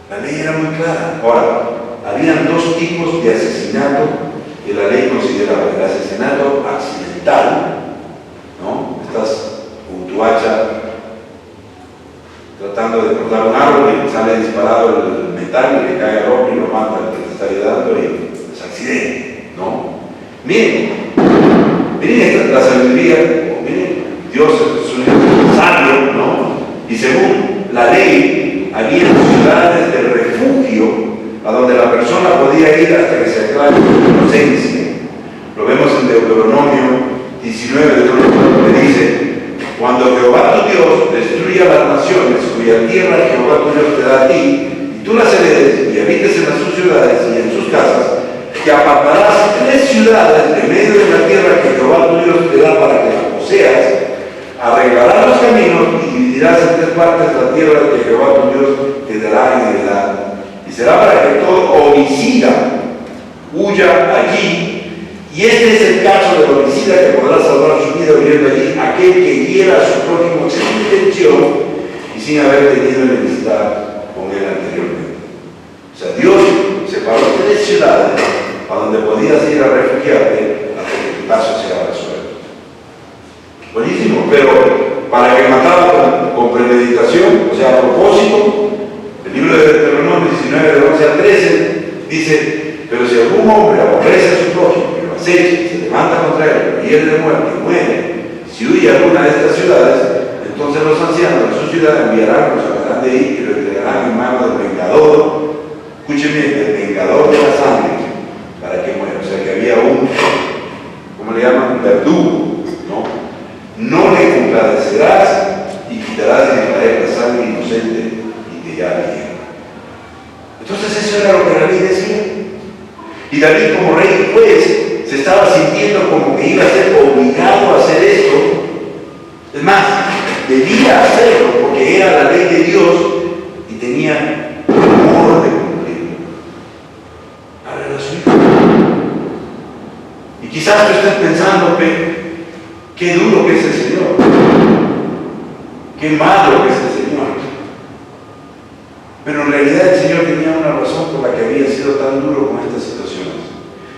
La ley era muy clara. Ahora, habían dos tipos de asesinato que la ley consideraba: el asesinato accidental, ¿no? Estás con tu hacha tratando de cortar un árbol y sale disparado el metal y le cae al hombre y lo mata al que te está ayudando, y es accidente, ¿no? Miren la sabiduría, miren, Dios es un sabio, ¿no? Y según la ley, había ciudades de refugio a donde la persona podía ir hasta que se aclare su inocencia. Lo vemos en Deuteronomio 19, que dice: cuando Jehová tu Dios destruya las naciones cuya tierra Jehová tu Dios te da a ti, y tú las heredes y habites en sus ciudades y en sus casas, que apartarás 3 ciudades de medio de la tierra que Jehová tu Dios te da para que la poseas, arreglarás los caminos y dividirás en 3 partes la tierra que Jehová tu Dios te dará en heredad. Y será para que todo homicida huya allí. Y este es el caso del homicida que podrá salvar su vida huyendo allí, aquel que hiera a su prójimo sin intención y sin haber tenido enemistad con él anteriormente. O sea, Dios separó 3 ciudades a donde podías ir a refugiarte hasta que tu caso sea resuelto. Buenísimo, pero para que matara con premeditación, o sea, a propósito, el libro de Deuteronomio 19, del 11 al 13, dice: pero si algún hombre aborrece a su prójimo, que lo acecha, se levanta contra él, lo hiere de muerte y muere, si huye a alguna de estas ciudades, entonces los ancianos de su ciudad enviarán, lo sacarán de ahí y lo entregarán en manos del vengador. Escúcheme, el vengador de la sangre, para que muera. O sea, que había un, ¿cómo le llaman? Un verdugo, ¿no? No le compadecerás y quitarás de Israel la sangre inocente y que ya había. Entonces eso era lo que David decía. Y David, como rey juez, se estaba sintiendo como que iba a ser obligado a hacer esto. Es más, debía hacerlo porque era la ley de Dios y tenía temor de cumplirlo. Ahora era su hijo. Y quizás tú estés pensando, qué duro que es el Señor, qué malo que es el Señor. Pero en realidad el Señor tenía una razón por la que había sido tan duro con estas situaciones.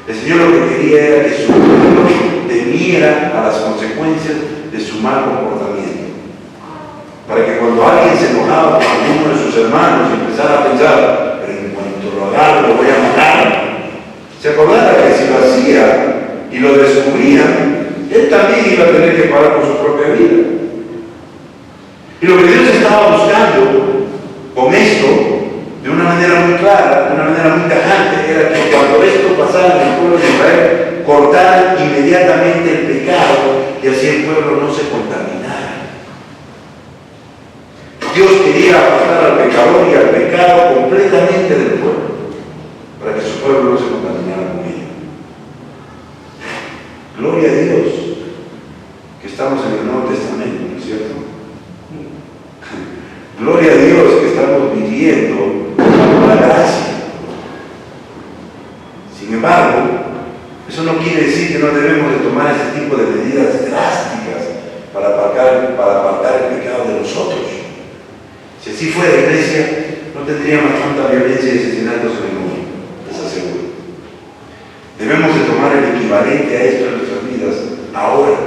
El Señor lo que quería era que su pueblo temiera a las consecuencias de su mal comportamiento. Para que cuando alguien se enojaba con alguno de sus hermanos y empezara a pensar: pero en cuanto lo agarro lo voy a matar, se acordara que si lo hacía y lo descubrían, él también iba a tener que pagar por su propia vida. Y lo que Dios estaba buscando con esto, de una manera muy clara, de una manera muy tajante, era que cuando esto pasara en el pueblo de Israel, cortaran inmediatamente el pecado y así el pueblo no se contaminara. Dios quería apartar al pecador y al pecado completamente del pueblo, para que su pueblo no se contaminara con ello. Gloria a Dios que estamos en el Nuevo Testamento, ¿no es cierto? Gloria a Dios que estamos viviendo bajo la gracia. Sin embargo, eso no quiere decir que no debemos de tomar ese tipo de medidas drásticas para apartar el pecado de nosotros. Si así fuera, iglesia, no tendríamos tanta violencia y asesinatos en el mundo, les aseguro. Debemos de tomar el equivalente a esto en nuestras vidas ahora,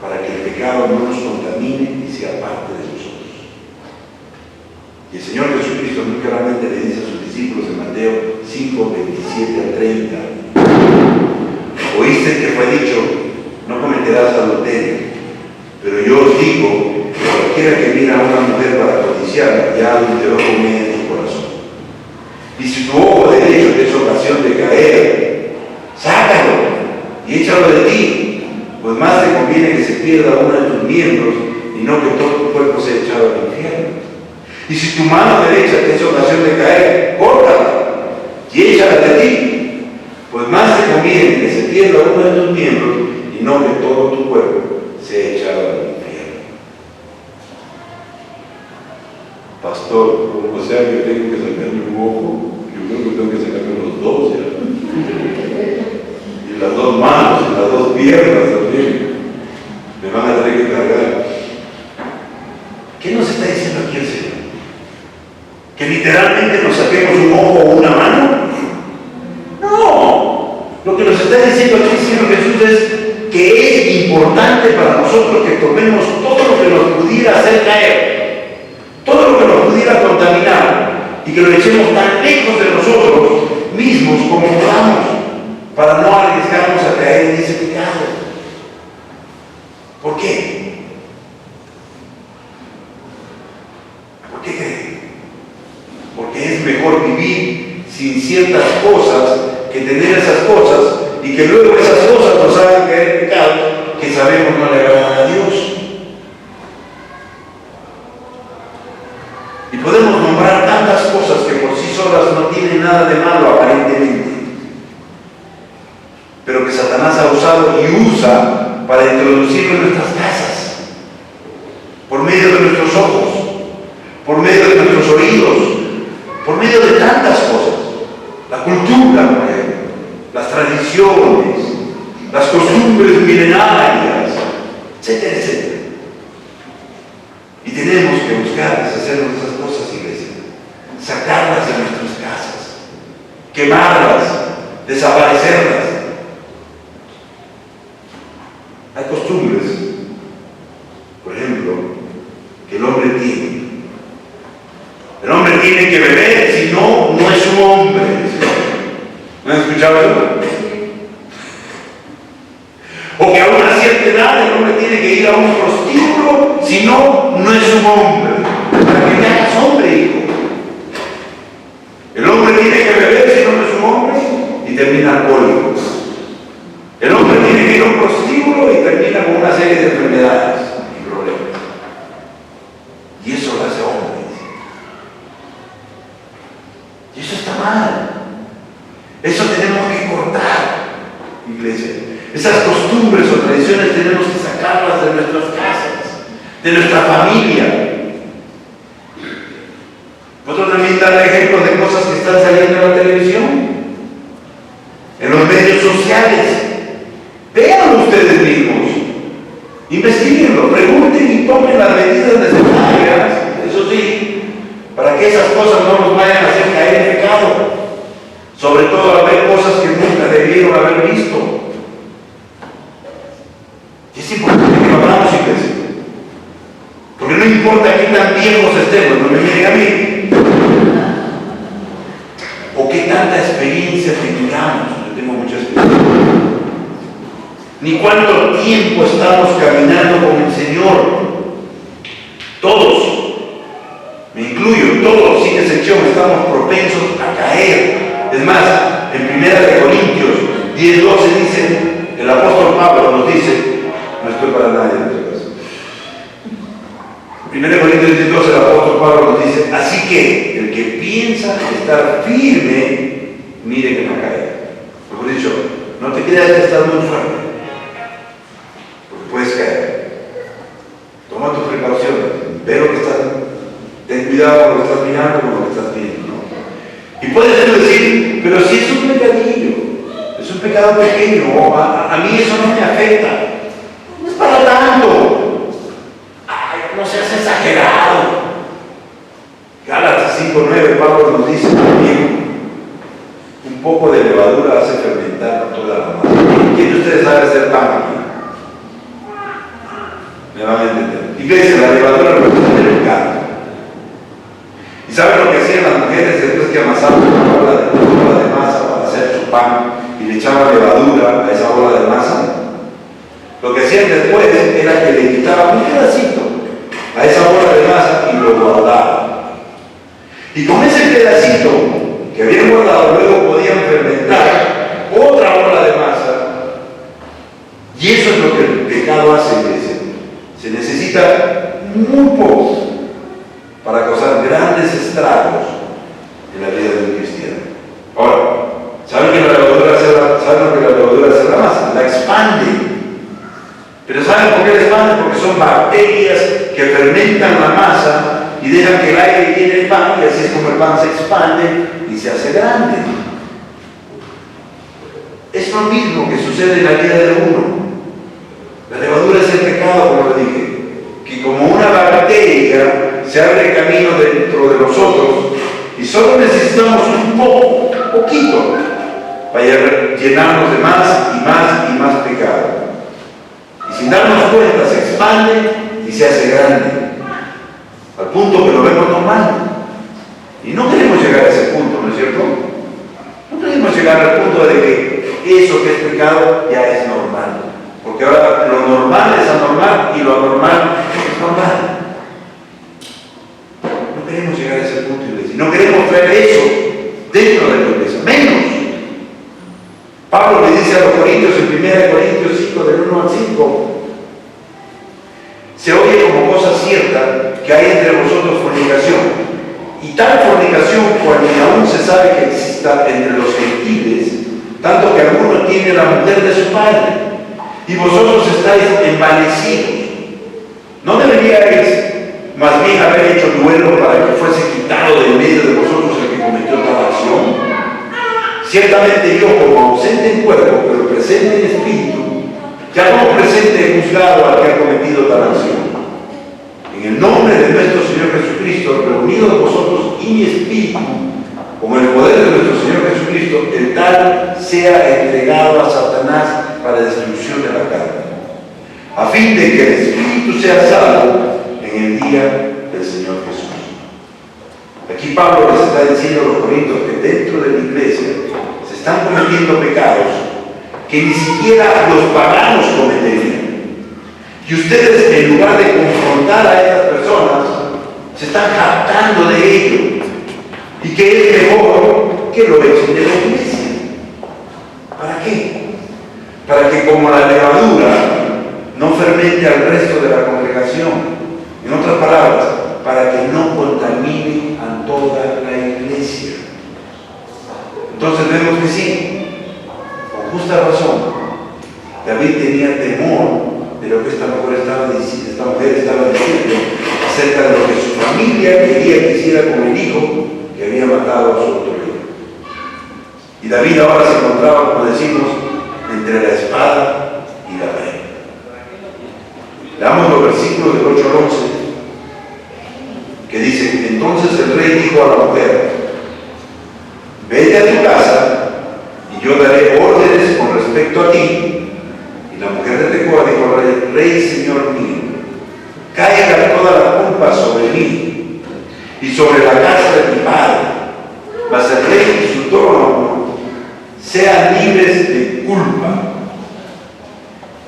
para que el pecado no nos contamine y sea parte de nosotros. Y el Señor Jesucristo muy claramente le dice a sus discípulos en Mateo 5, 27 al 30: oíste que fue dicho: no cometerás adulterio, pero yo os digo que cualquiera que mira a una mujer para codiciarla ya adulteró con ella en su corazón. Y si tu ojo derecho te es ocasión de caer, sácalo y échalo de ti, pues más te conviene que se pierda uno de tus miembros y no que todo tu cuerpo sea echado al infierno. Y si tu mano derecha te es ocasión de caer, córtala y échala de ti, pues más te conviene que se pierda uno de tus miembros y no que todo tu cuerpo sea echado al infierno. Pastor, o sea que tengo que sacarme un ojo, yo creo que tengo que sacarme los dos ya. Y las dos manos, y las dos piernas también. Me van a tener que cargar. ¿Qué nos está diciendo aquí el Señor? ¿Que literalmente nos saquemos un ojo o una mano? No. Lo que nos está diciendo aquí el Señor Jesús es que es importante para nosotros que tomemos todo lo que nos pudiera hacer caer, todo lo que nos pudiera contaminar, y que lo echemos tan lejos de nosotros mismos como podamos, para no arriesgarnos a caer en ese pecado. ¿Por qué? ¿Por qué creen? Porque es mejor vivir sin ciertas cosas que tener esas cosas y que luego esas cosas nos hagan caer en pecado que sabemos no le agradan a Dios. Y podemos nombrar tantas cosas que por sí solas no tienen nada de malo aparentemente, pero que Satanás ha usado y usa para introducirlo en nuestras casas, por medio de nuestros ojos, por medio de nuestros oídos, por medio de tantas cosas. La cultura, por ejemplo, la tradiciones, las costumbres milenarias, etcétera, etcétera. Y tenemos que buscar deshacer nuestras cosas, iglesia, sacarlas de nuestras casas, quemarlas, desaparecerlas. Hay costumbres, por ejemplo, que el hombre tiene. El hombre tiene que beber, si no, no es un hombre. ¿No han escuchado eso? O que a una cierta edad el hombre tiene que ir a un prostíbulo, si no, no es un hombre. Para que te hagas hombre, hijo. El hombre tiene que beber, si no, no es un hombre, y termina alcohólico. El hombre tiene que ir a un prostíbulo y termina con una serie de enfermedades y problemas. Y eso lo hace hombre. Y eso está mal. Eso tenemos que cortar, iglesia. Esas costumbres o tradiciones tenemos que sacarlas de nuestras casas, de nuestra familia. ¿Puedo también dar ejemplos de cosas que están saliendo en la televisión? En los medios sociales. Véanlo ustedes mismos. Investíguenlo, pregunten y tomen las medidas necesarias, eso sí, para que esas cosas no nos vayan a hacer caer en pecado. Sobre todo al ver cosas que nunca debieron haber visto. Y es importante que lo hablamos, iglesia. Porque no importa qué tan viejos estemos, no me miren a mí. O qué tanta experiencia tengamos, yo tengo mucha experiencia. Ni cuánto tiempo estamos caminando con el Señor. Todos, me incluyo, todos sin excepción, estamos propensos a caer. Es más, en 1 Corintios 10:12 dice, el apóstol Pablo nos dice, no estoy para nadie en este caso. 1 Corintios 10:12 el apóstol Pablo nos dice, así que el que piensa estar firme, mire que no caiga. Mejor dicho, no te creas que estás muy fuerte, porque puedes caer. Toma tus precauciones, ve lo que estás, ten cuidado con lo que estás mirando, con lo que estás viendo. Y puedes decir, pero si es un pecadillo, es un pecado pequeño, a mí eso no me afecta, no es para tanto. Ay, no seas exagerado. Gálatas 5:9, Pablo nos dice también, un poco de levadura hace fermentar toda la masa. ¿Quién de ustedes sabe hacer pan aquí? Me van a entender. Iglesia, la levadura representa el pecado. ¿Y saben lo que hacían las mujeres después que amasaban una bola de masa para hacer su pan y le echaban levadura a esa bola de masa? Lo que hacían después era que le quitaban un pedacito a esa bola de masa y lo guardaban. Y con ese pedacito que habían guardado luego podían fermentar otra bola de masa. Y eso es lo que el pecado hace, iglesia. Se necesita muy poco para causar grandes estragos en la vida de un cristiano. Ahora, ¿saben que la levadura hace la masa? La expande. Pero ¿saben por qué la expande? Porque son bacterias que fermentan la masa y dejan que el aire llene el pan, y así es como el pan se expande y se hace grande. Es lo mismo que sucede en la vida de uno. La levadura es el pecado, como lo dije, que como una bacteria se abre camino dentro de nosotros y solo necesitamos un poquito para llenarnos de más y más y más pecado. Y sin darnos cuenta se expande y se hace grande, al punto que lo vemos normal. Y no queremos llegar a ese punto, ¿no es cierto? No queremos llegar al punto de que eso que es pecado ya es normal. Porque ahora lo normal es anormal y lo anormal es normal. No queremos llegar a ese punto, iglesia. No queremos traer eso dentro de la iglesia. Menos. Pablo le dice a los Corintios en 1 Corintios 5, del 1 al 5, se oye como cosa cierta que hay entre vosotros fornicación. Y tal fornicación, cuando ni aún se sabe que exista entre los gentiles, tanto que alguno tiene la mujer de su padre, y vosotros estáis envanecidos. ¿No deberíais más bien haber hecho duelo para que fuese quitado de en medio de vosotros el que cometió tal acción? Ciertamente yo, como ausente en cuerpo, pero presente en espíritu, ya como presente he juzgado al que ha cometido tal acción. En el nombre de nuestro Señor Jesucristo, reunidos vosotros y mi espíritu, con el poder de nuestro Señor Jesucristo, el tal sea entregado a Satanás para destrucción de la carne, a fin de que el espíritu sea salvo en el día del Señor Jesús. Aquí Pablo les está diciendo a los corintios que dentro de la iglesia se están cometiendo pecados que ni siquiera los paganos cometerían. Y ustedes, en lugar de confrontar a estas personas, se están jactando de ello. Y que es mejor que lo echen de la iglesia. ¿Para qué? Para que como la levadura no fermente al resto de la congregación. En otras palabras, para que no contamine a toda la iglesia. Entonces vemos que sí, con justa razón, David tenía temor de lo que esta mujer estaba diciendo acerca de lo que su familia quería que hiciera con el hijo que había matado a su otro hijo. Y David ahora se encontraba, como decimos, entre la espada y la pared. Leamos los versículos del 8 al 11, que dice: entonces el rey dijo a la mujer: vete a tu casa y yo daré órdenes con respecto a ti. Y la mujer de Tecoa dijo al rey: rey, señor mío, caiga toda la culpa sobre mí y sobre la casa de mi padre, mas el rey y su trono sean libres de culpa.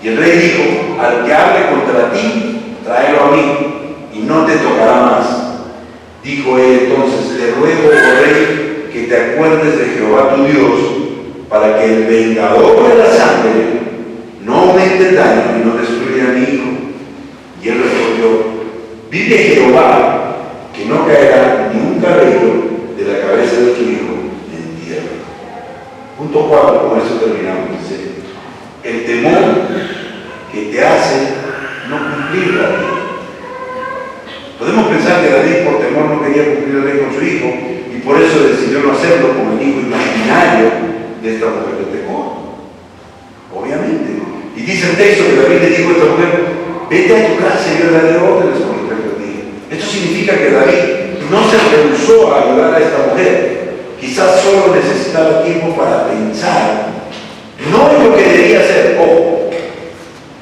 Y el rey dijo: al que hable contra ti, tráelo a mí, y no te tocará más. Dijo él entonces: te ruego, oh rey, que te acuerdes de Jehová tu Dios, para que el vengador de la sangre no aumente el daño y no destruya a mi hijo. Y él respondió: vive Jehová, que no caerá ni un cabello de la cabeza de tu hijo en tierra. Punto 4, con esto terminamos. Dice: el temor que te hace no cumplir la ley. Podemos pensar que David por temor no quería cumplir la ley con su hijo y por eso decidió no hacerlo con el hijo imaginario de esta mujer de Tecoa. Obviamente. Y dice el texto que David le dijo a esta mujer: vete a tu casa y yo daré órdenes con respecto a ti. Esto significa que David no se rehusó a ayudar a esta mujer. Quizás solo necesitaba tiempo para pensar, no en lo que debía hacer. Ojo,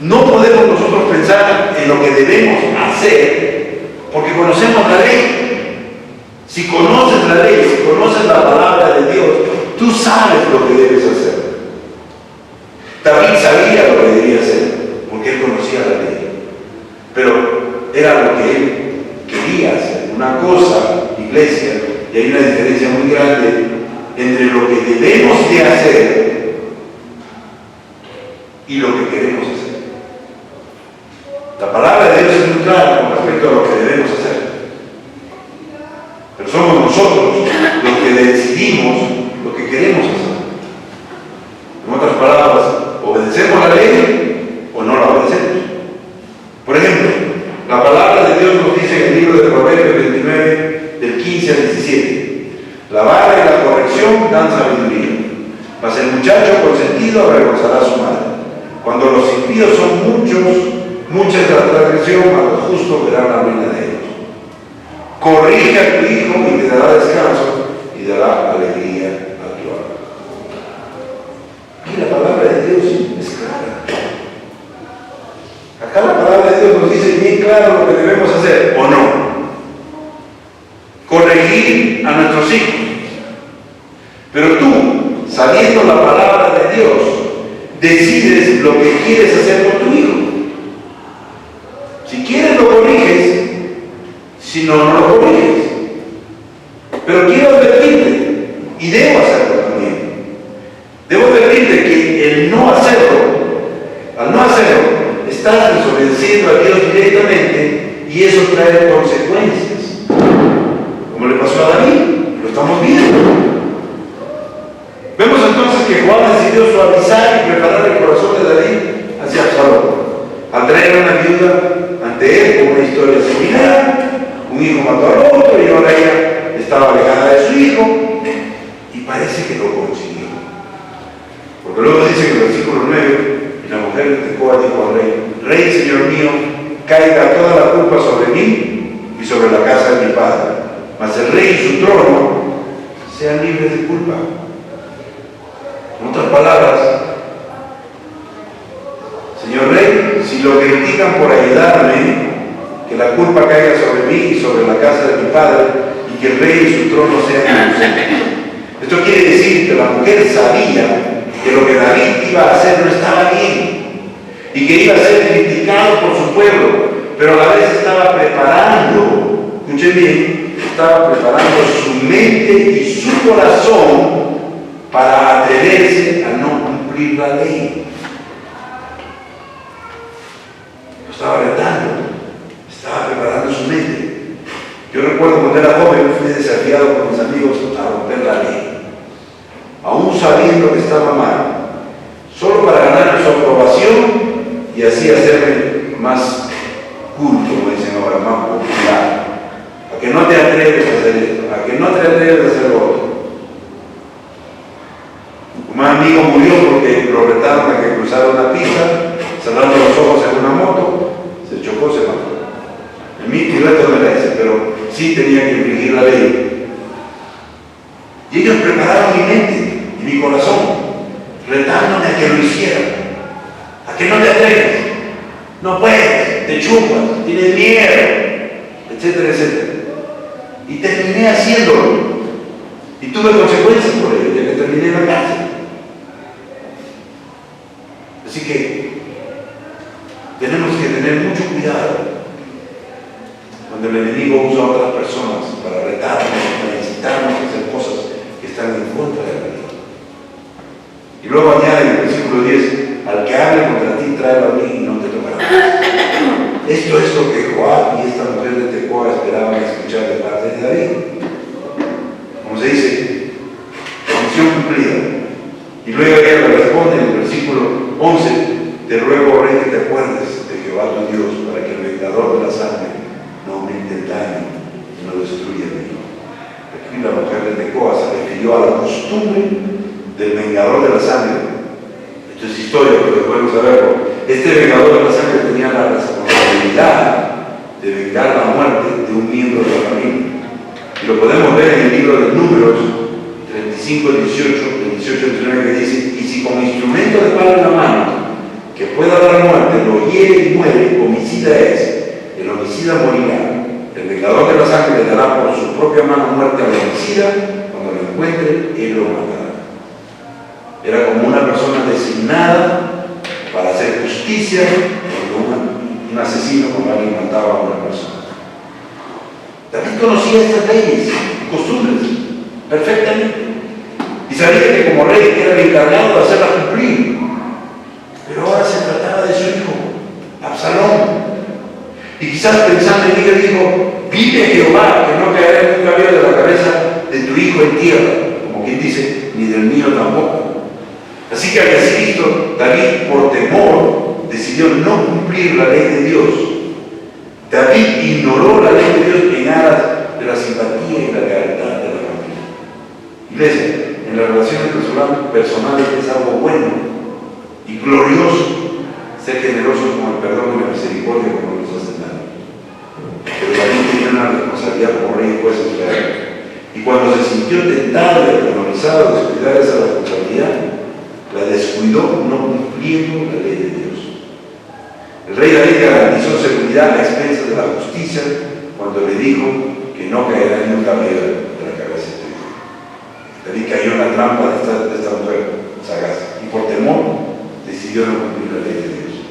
no podemos nosotros pensar en lo que debemos hacer porque conocemos la ley. Si conoces la ley, si conoces la palabra de Dios, tú sabes lo que debes hacer. David sabía lo que debía hacer porque él conocía la ley, pero era lo que él quería hacer. Una cosa, iglesia, y hay una diferencia muy grande entre lo que debemos de hacer y lo que queremos hacer. La palabra de Dios es muy clara con respecto a lo que debemos hacer, pero somos nosotros los que decidimos lo que queremos hacer. En otras palabras, ¿obedecemos la ley o no la obedecemos? Por ejemplo, la palabra de Dios nos dice en el libro de Proverbios 29, del 15 al 17: la vara y la corrección dan sabiduría, mas el muchacho consentido avergonzará a su madre. Cuando los impíos son mucha es la transgresión, mas los justos verán la ruina de ellos. Corrige a tu hijo y te dará descanso y dará alegría a tu alma. Aquí la palabra de Dios es clara. Acá la palabra de Dios nos dice bien claro lo que debemos hacer o no. Corregir a nuestros hijos. Pero tú, sabiendo la palabra de Dios, decides lo que quieres hacer con tu hijo. Si quieres lo corriges, si no, no lo corriges. Pero quiero advertirte, y debo hacerlo también. Debo advertirte que el no hacerlo, al no hacerlo, estás desobedeciendo a Dios directamente y eso trae consecuencias. Como le pasó a David, lo estamos viendo. Vemos entonces que Juan decidió suavizar y preparar el corazón de David hacia Absalón. Al traer a una viuda ante él con una historia similar, un hijo mató al otro y ahora ella estaba alejada de su hijo y parece que lo consiguió. 9, y la mujer de Tecoa dijo al rey: Rey, señor mío, caiga toda la culpa sobre mí y sobre la casa de mi padre, mas el rey y su trono sean libres de culpa. En otras palabras, señor rey, si lo critican por ayudarme, que la culpa caiga sobre mí y sobre la casa de mi padre, y que el rey y su trono sean inocentes. Esto quiere decir que la mujer sabía que lo que David iba a hacer no estaba bien y que iba a ser criticado por su pueblo, pero a la vez estaba preparando, escuchen bien, estaba preparando su mente y su corazón para atreverse a no cumplir la ley. Lo estaba retando, estaba preparando su mente. Yo recuerdo cuando era joven, fui desafiado por mis amigos a romper la ley, aún sabiendo que estaba mal, solo para ganar su aprobación y así hacerme más culto, como dicen ahora, más popular. A que no te atreves a hacer esto, a que no te atreves a hacer lo otro. Un amigo murió porque lo retaron a que cruzara una pista, cerrando los ojos en una moto, se chocó, se mató. En mí mi reto no era ese, pero sí tenía que infringir la ley. Y ellos prepararon mi mente y mi corazón, retándome a que lo hiciera, a que no te atreves, no puedes, te chupas, tienes miedo, etcétera, etcétera. Y terminé haciéndolo. Y tuve consecuencias por ello, ya que terminé en la cárcel. Así que tenemos que tener mucho cuidado cuando el enemigo usa a otras personas para retarnos, para incitarnos a hacer cosas que están en contra de la ley. Y luego añade en el versículo 10: al que hable contra ti, tráelo a mí y no te tocará. Esto es lo que Joab y esta mujer de Tecoa esperaban escuchar de parte de David. Como se dice, misión cumplida. Y luego ella le responde en el versículo 11: te ruego, rey, que te acuerdes de Jehová tu Dios, para que el vengador de la sangre no aumente el daño y no destruya el mío. Aquí la mujer de Tecoa se refirió a la costumbre del vengador de la sangre. Esto es historia, pero podemos saberlo. Este vengador de la sangre tenía la responsabilidad de vengar la muerte de un miembro de la familia. Y lo podemos ver en el libro de Números 35:18-19, que dice: y si con instrumento de palo en la mano que pueda dar muerte lo hiere y muere, homicida es, el homicida morirá. El vengador de la sangre le dará por su propia mano muerte al homicida, cuando lo encuentre, él lo matará. Era como una persona designada para hacer justicia cuando un asesino, cuando alguien mataba a una persona. David conocía estas leyes y costumbres perfectamente y sabía que como rey era el encargado de hacerlas cumplir. Pero ahora se trataba de su hijo, Absalón. Y quizás pensando en ello dijo: vive Jehová, que no caerá ningún cabello de la cabeza de tu hijo en tierra, como quien dice, ni del mío tampoco. Así que al decir esto, David, por temor, decidió no cumplir la ley de Dios. David ignoró la ley de Dios en aras de la simpatía y la lealtad de la familia. Iglesia, en las relaciones personales es algo bueno y glorioso ser generosos con el perdón y la misericordia como nos hacen daño. Pero David tenía una responsabilidad como rey y juez de Israel. Y cuando se sintió tentado y atemorizado de descuidar esa responsabilidad, la descuidó no cumpliendo la ley de Dios. El rey David garantizó seguridad a expensas de la justicia cuando le dijo que no caerá ni un cabello de la cabeza de tu hijo. David cayó en la trampa de esta mujer sagaz y por temor decidió no cumplir la ley de Dios.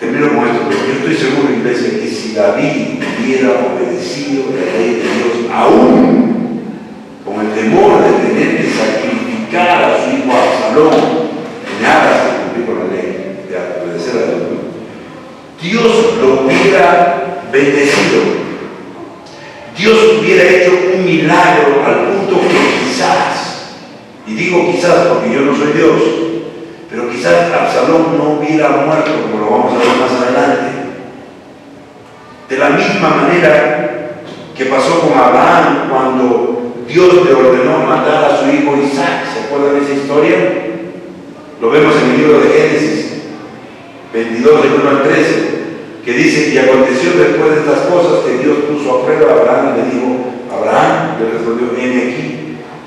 Termino con esto, porque yo estoy seguro, iglesia, que si David hubiera obedecido la ley de Dios, aún con el temor de tener que sacrificar a su hijo Absalón en aras de cumplir con la ley, de obedecer a Dios, Dios lo hubiera bendecido. Dios hubiera hecho un milagro al punto que quizás, y digo quizás porque yo no soy Dios, pero quizás Absalón no hubiera muerto, como lo vamos a ver más adelante. De la misma manera que pasó con Abraham cuando Dios le ordenó matar a su hijo Isaac. acuerdan de esa historia? Lo vemos en el libro de Génesis 22, del 1 al 13, que dice: y aconteció después de estas cosas que Dios puso a prueba a Abraham y le dijo: Abraham, le respondió: heme aquí.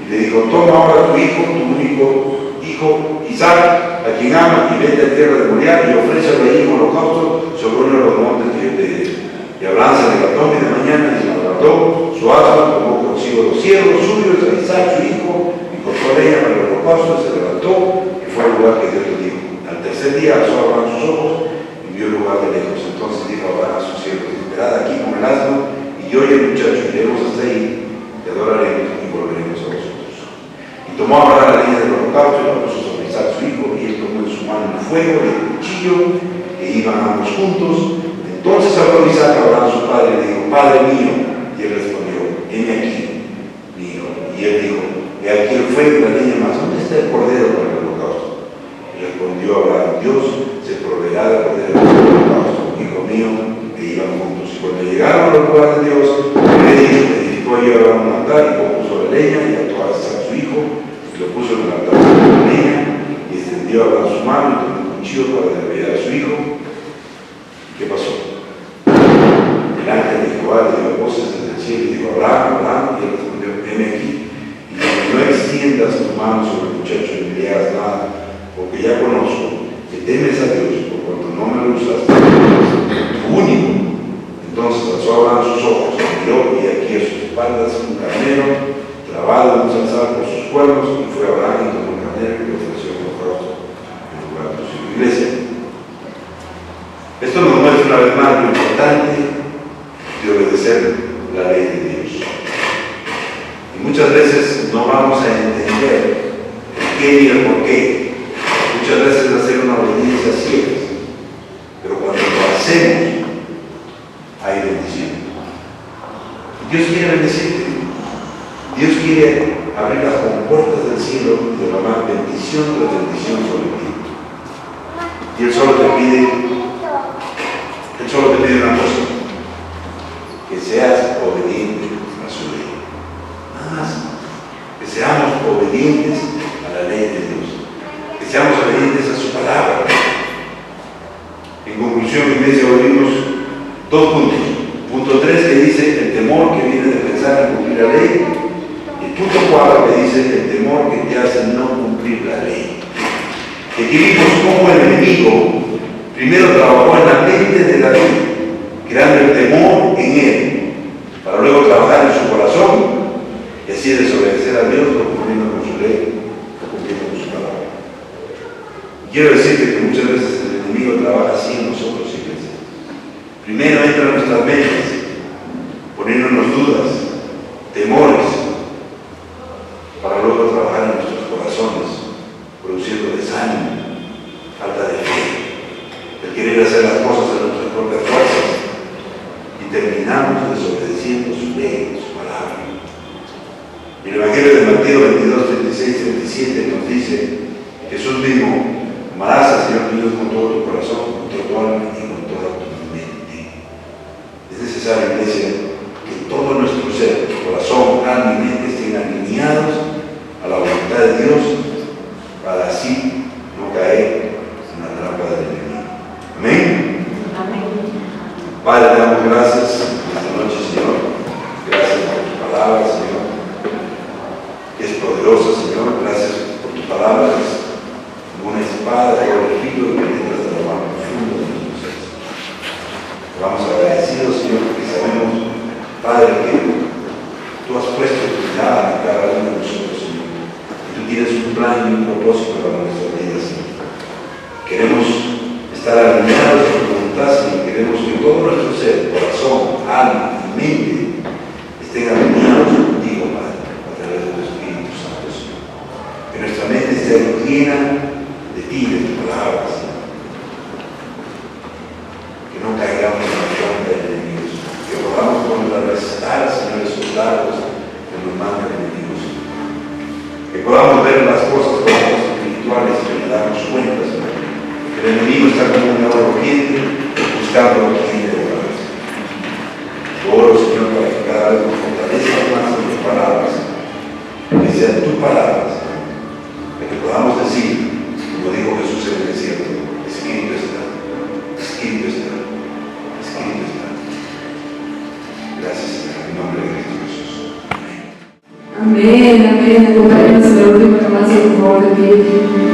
Y le dijo: toma ahora tu hijo, tu único hijo Isaac, a quien ama, y vete a tierra de Moriah y ofrécelo allí en holocausto sobre uno de los montes que yo te diré. Y Abraham se levantó de mañana y se levantó su asno, tomó consigo los siervos suyos, a Isaac su hijo, y cortó leña para el holocausto, se levantó y fue al lugar que Dios le dijo. Al tercer día alzó Abraham sus ojos y vio el lugar de lejos. Entonces dijo Abraham a sus siervos: esperad aquí con el asno, y yo y el muchacho iremos hasta ahí, te adoraremos y volveremos a vosotros. Y tomó Abraham la leña del holocausto y la puso sobre Isaac su hijo, y él tomó en su mano el fuego y el cuchillo, e iban ambos juntos. Entonces habló Isaac a Abraham su padre y le dijo: Padre mío. Y él respondió: heme aquí, mi hijo. Y él dijo: he aquí el fuego y la leña, más ¿dónde está el cordero para el holocausto? Y respondió Abraham: Dios se proveerá de cordero para el holocausto, hijo mío. E iban juntos. Y cuando llegaron al lugar de Dios, edificó allí Abraham un altar y compuso la leña, y ató a Isaac su hijo, y lo puso en el altar sobre la leña, y extendió a Abraham su mano y tomó un cuchillo para degollar a su hijo. ¿Qué pasó? El ángel de Jehová le dio voces desde el cielo y dijo: Abraham, Abraham. Y él respondió: heme aquí. Y no extiendas tu mano sobre el muchacho ni le hagas nada, porque ya conozco que temes a Dios, por cuanto no me lo usaste, tu único. Entonces alzó Abraham sus ojos, miró, y aquí a sus espaldas un carnero trabado en un zarzal por sus cuernos, y fue Abraham y tomó el carnero y le ofreció el holocausto en lugar de su iglesia. Esto nos muestra una vez más lo importante de obedecer la ley de Dios. Y muchas veces no vamos a entender el qué y el por qué. Muchas veces va a ser una obediencia ciega. Pero cuando lo hacemos, hay bendición. Dios quiere bendecirte. Dios quiere abrir las compuertas del cielo y derramar bendición tras bendición sobre ti. Y Él solo te pide una cosa: que seas obediente a su ley. Nada más. Que seamos obedientes a la ley de Dios. Que seamos obedientes a su palabra. En conclusión, iglesia, hoy vimos 2 puntos. Punto 3, que dice el temor que viene de pensar en cumplir la ley. Y el punto 4, que dice el temor que te hace no cumplir la ley. Y aquí vimos cómo el enemigo primero trabajó en la mente de David, creando el temor en él, para luego trabajar en su corazón y así desobedecer a Dios, no cumpliendo con su ley, no cumpliendo con su palabra. Y quiero decirte que muchas veces el enemigo trabaja así en nosotros, iglesia. Primero entra en nuestras mentes, poniéndonos dudas, temores, para luego trabajar en nuestros corazones, produciendo desánimo, falta de fe, el querer hacer las cosas de nuestras propias fuerzas, y terminamos desobedeciendo su ley, su palabra. Y el Evangelio de Mateo 22, 36, 37 nos dice: Jesús mismo: amarás al Señor tu Dios con todo tu corazón, con toda tu alma y con toda tu mente. Es necesario, iglesia, que todo nuestro ser, corazón, alma y mente estén alineados a la voluntad de Dios, para así no caer en la trampa del enemigo. Amén. Amén. Padre, te damos gracias esta noche, Señor. Gracias por tu palabra, Señor, que es poderosa, Señor. Gracias por tu palabra, que es como una espada de doble filo que penetra hasta lo más profundo de nuestros seres. Estamos agradecidos, Señor, porque sabemos, Padre, que tú has puesto tu mirada en cada uno de nosotros, Señor. Y tú tienes un plan y un propósito para nuestras vidas, Señor. Queremos estar alineados con tu voluntad, Señor. Queremos que todo nuestro ser, corazón, alma y mente estén alineados contigo, Padre, a través de tu Espíritu Santo, Señor. Que nuestra mente esté llena de ti, de tu palabra, Señor. Que no caigamos en la trampa del enemigo, Señor. Que podamos contrarrestar, Señor, esos dardos que nos mandan enemigos, Señor. Que podamos ver las cosas como cosas espirituales y que darnos cuenta, Señor. El enemigo está como un león rugiente buscando a quien devorar. Oro, Señor, para que cada vez nos fortalezca más en tus palabras, que sea tu palabra, Señor, acompáñanos en la última alabanza, por favor, de pie.